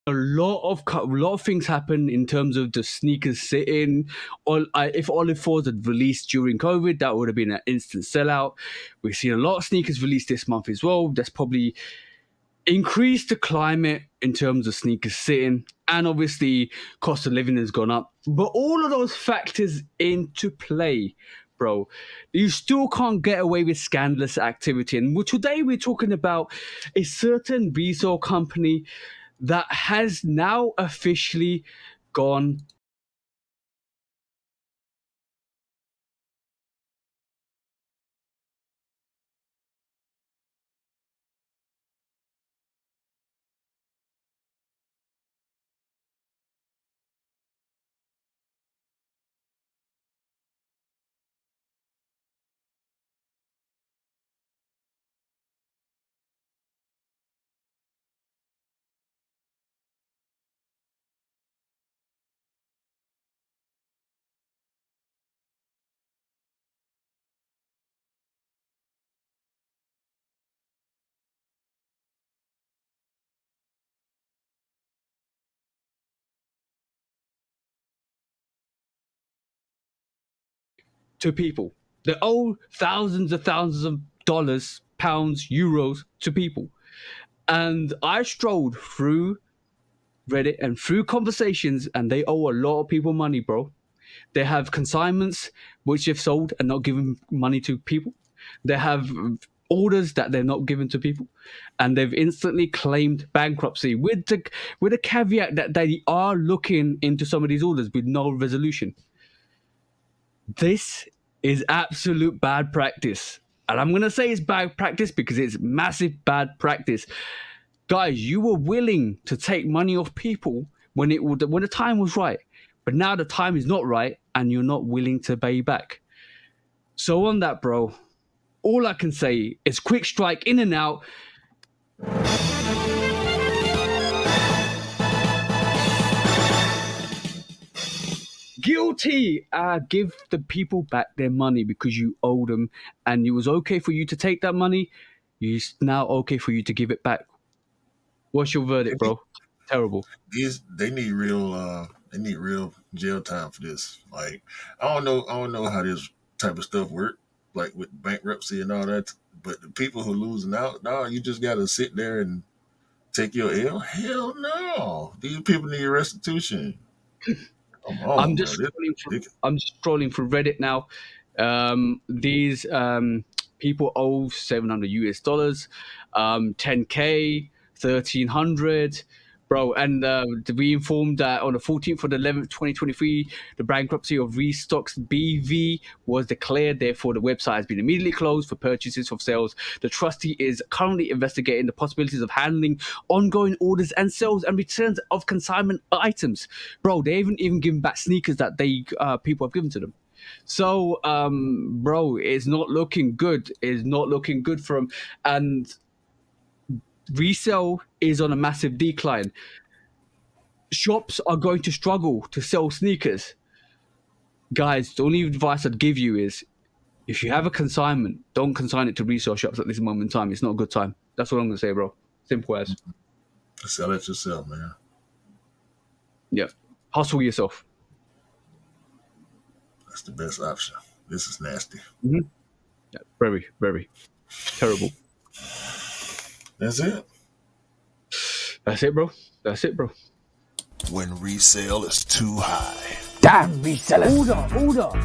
a lot of things happen in terms of the sneakers sitting. If Olive Fours had released during COVID, that would have been an instant sellout. We've seen a lot of sneakers released this month as well. That's probably increased the climate in terms of sneakers sitting, and obviously cost of living has gone up. But all of those factors into play, bro, you still can't get away with scandalous activity. And today we're talking about a certain resale company that has now officially gone to people. They owe thousands of dollars, pounds, euros to people. And I strolled through Reddit and through conversations, and they owe a lot of people money, bro. They have consignments which they've sold and not given money to people. They have orders that they're not given to people, and they've instantly claimed bankruptcy with the caveat that they are looking into some of these orders with no resolution. This is absolute bad practice. And I'm going to say it's bad practice because it's massive bad practice. Guys, you were willing to take money off people when the time was right. But now the time is not right and you're not willing to pay back. So on that, bro, all I can say is quick strike in and out. Guilty. Give the people back their money because you owe them, and it was okay for you to take that money. It's now okay for you to give it back. What's your verdict, bro? Terrible. They need real jail time for this. Like I don't know how this type of stuff work, like with bankruptcy and all that. But the people who losing out, no, you just gotta sit there and take your L. Hell no, these people need restitution. Come on, I'm bro. just scrolling through Reddit now. These people owe $700 US, 10K, 1,300, bro. And we informed that on the 14th of the 11th, 2023, the bankruptcy of Restocks BV was declared. Therefore, the website has been immediately closed for purchases of sales. The trustee is currently investigating the possibilities of handling ongoing orders and sales and returns of consignment items. Bro, they haven't even given back sneakers that they people have given to them. So, bro, it's not looking good. It's not looking good for them. And resale is on a massive decline. Shops are going to struggle to sell sneakers. Guys, the only advice I'd give you is if you have a consignment, don't consign it to resale shops at this moment in time. It's not a good time. That's what I'm going to say, bro. Simple as. Sell it yourself, man. Yeah. Hustle yourself. That's the best option. This is nasty. Mm-hmm. Yeah, very, very terrible. That's it. That's it, bro. That's it, bro. When resale is too high. Damn resellers. Order.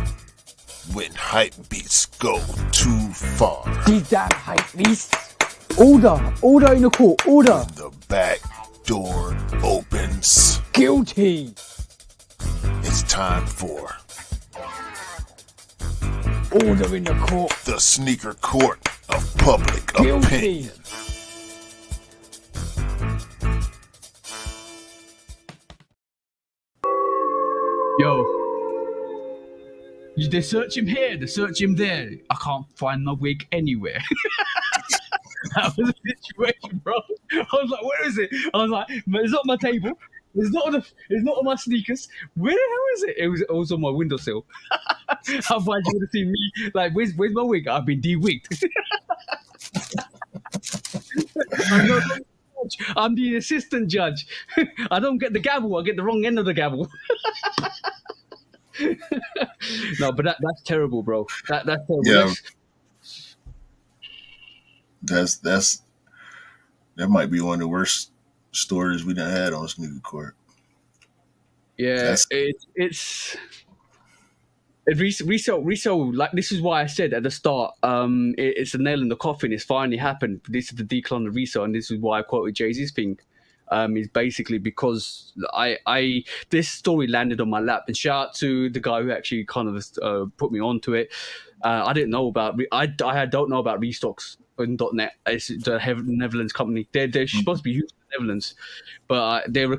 When hype beats go too far. These damn hype beasts. Order in the court. Order. When the back door opens. Guilty. It's time for Order in the court. the sneaker court of public Guilty. opinion. Yo, they search him here, they search him there. I can't find my wig anywhere. That was the situation, bro. I was like, where is it? I was like, it's not on my table. It's not on my sneakers. Where the hell is it? It was on my windowsill. Otherwise, you would have seen me like, where's my wig? I've been de-wigged. I'm no longer I'm the assistant judge. I don't get the gavel. I get the wrong end of the gavel. No, but that's terrible, bro. That's terrible. Yeah, that's that might be one of the worst stories we done had on Sneaker Court. Yeah, That's it's resale. Like, this is why I said at the start, it's a nail in the coffin. It's finally happened. This is the decline of resale, and this is why I quoted Jay-Z's thing. Is basically because this story landed on my lap, and shout out to the guy who actually kind of put me onto it. I didn't know about I don't know about Restocks and .net. It's the Netherlands company. They're supposed to be huge in the Netherlands, but they're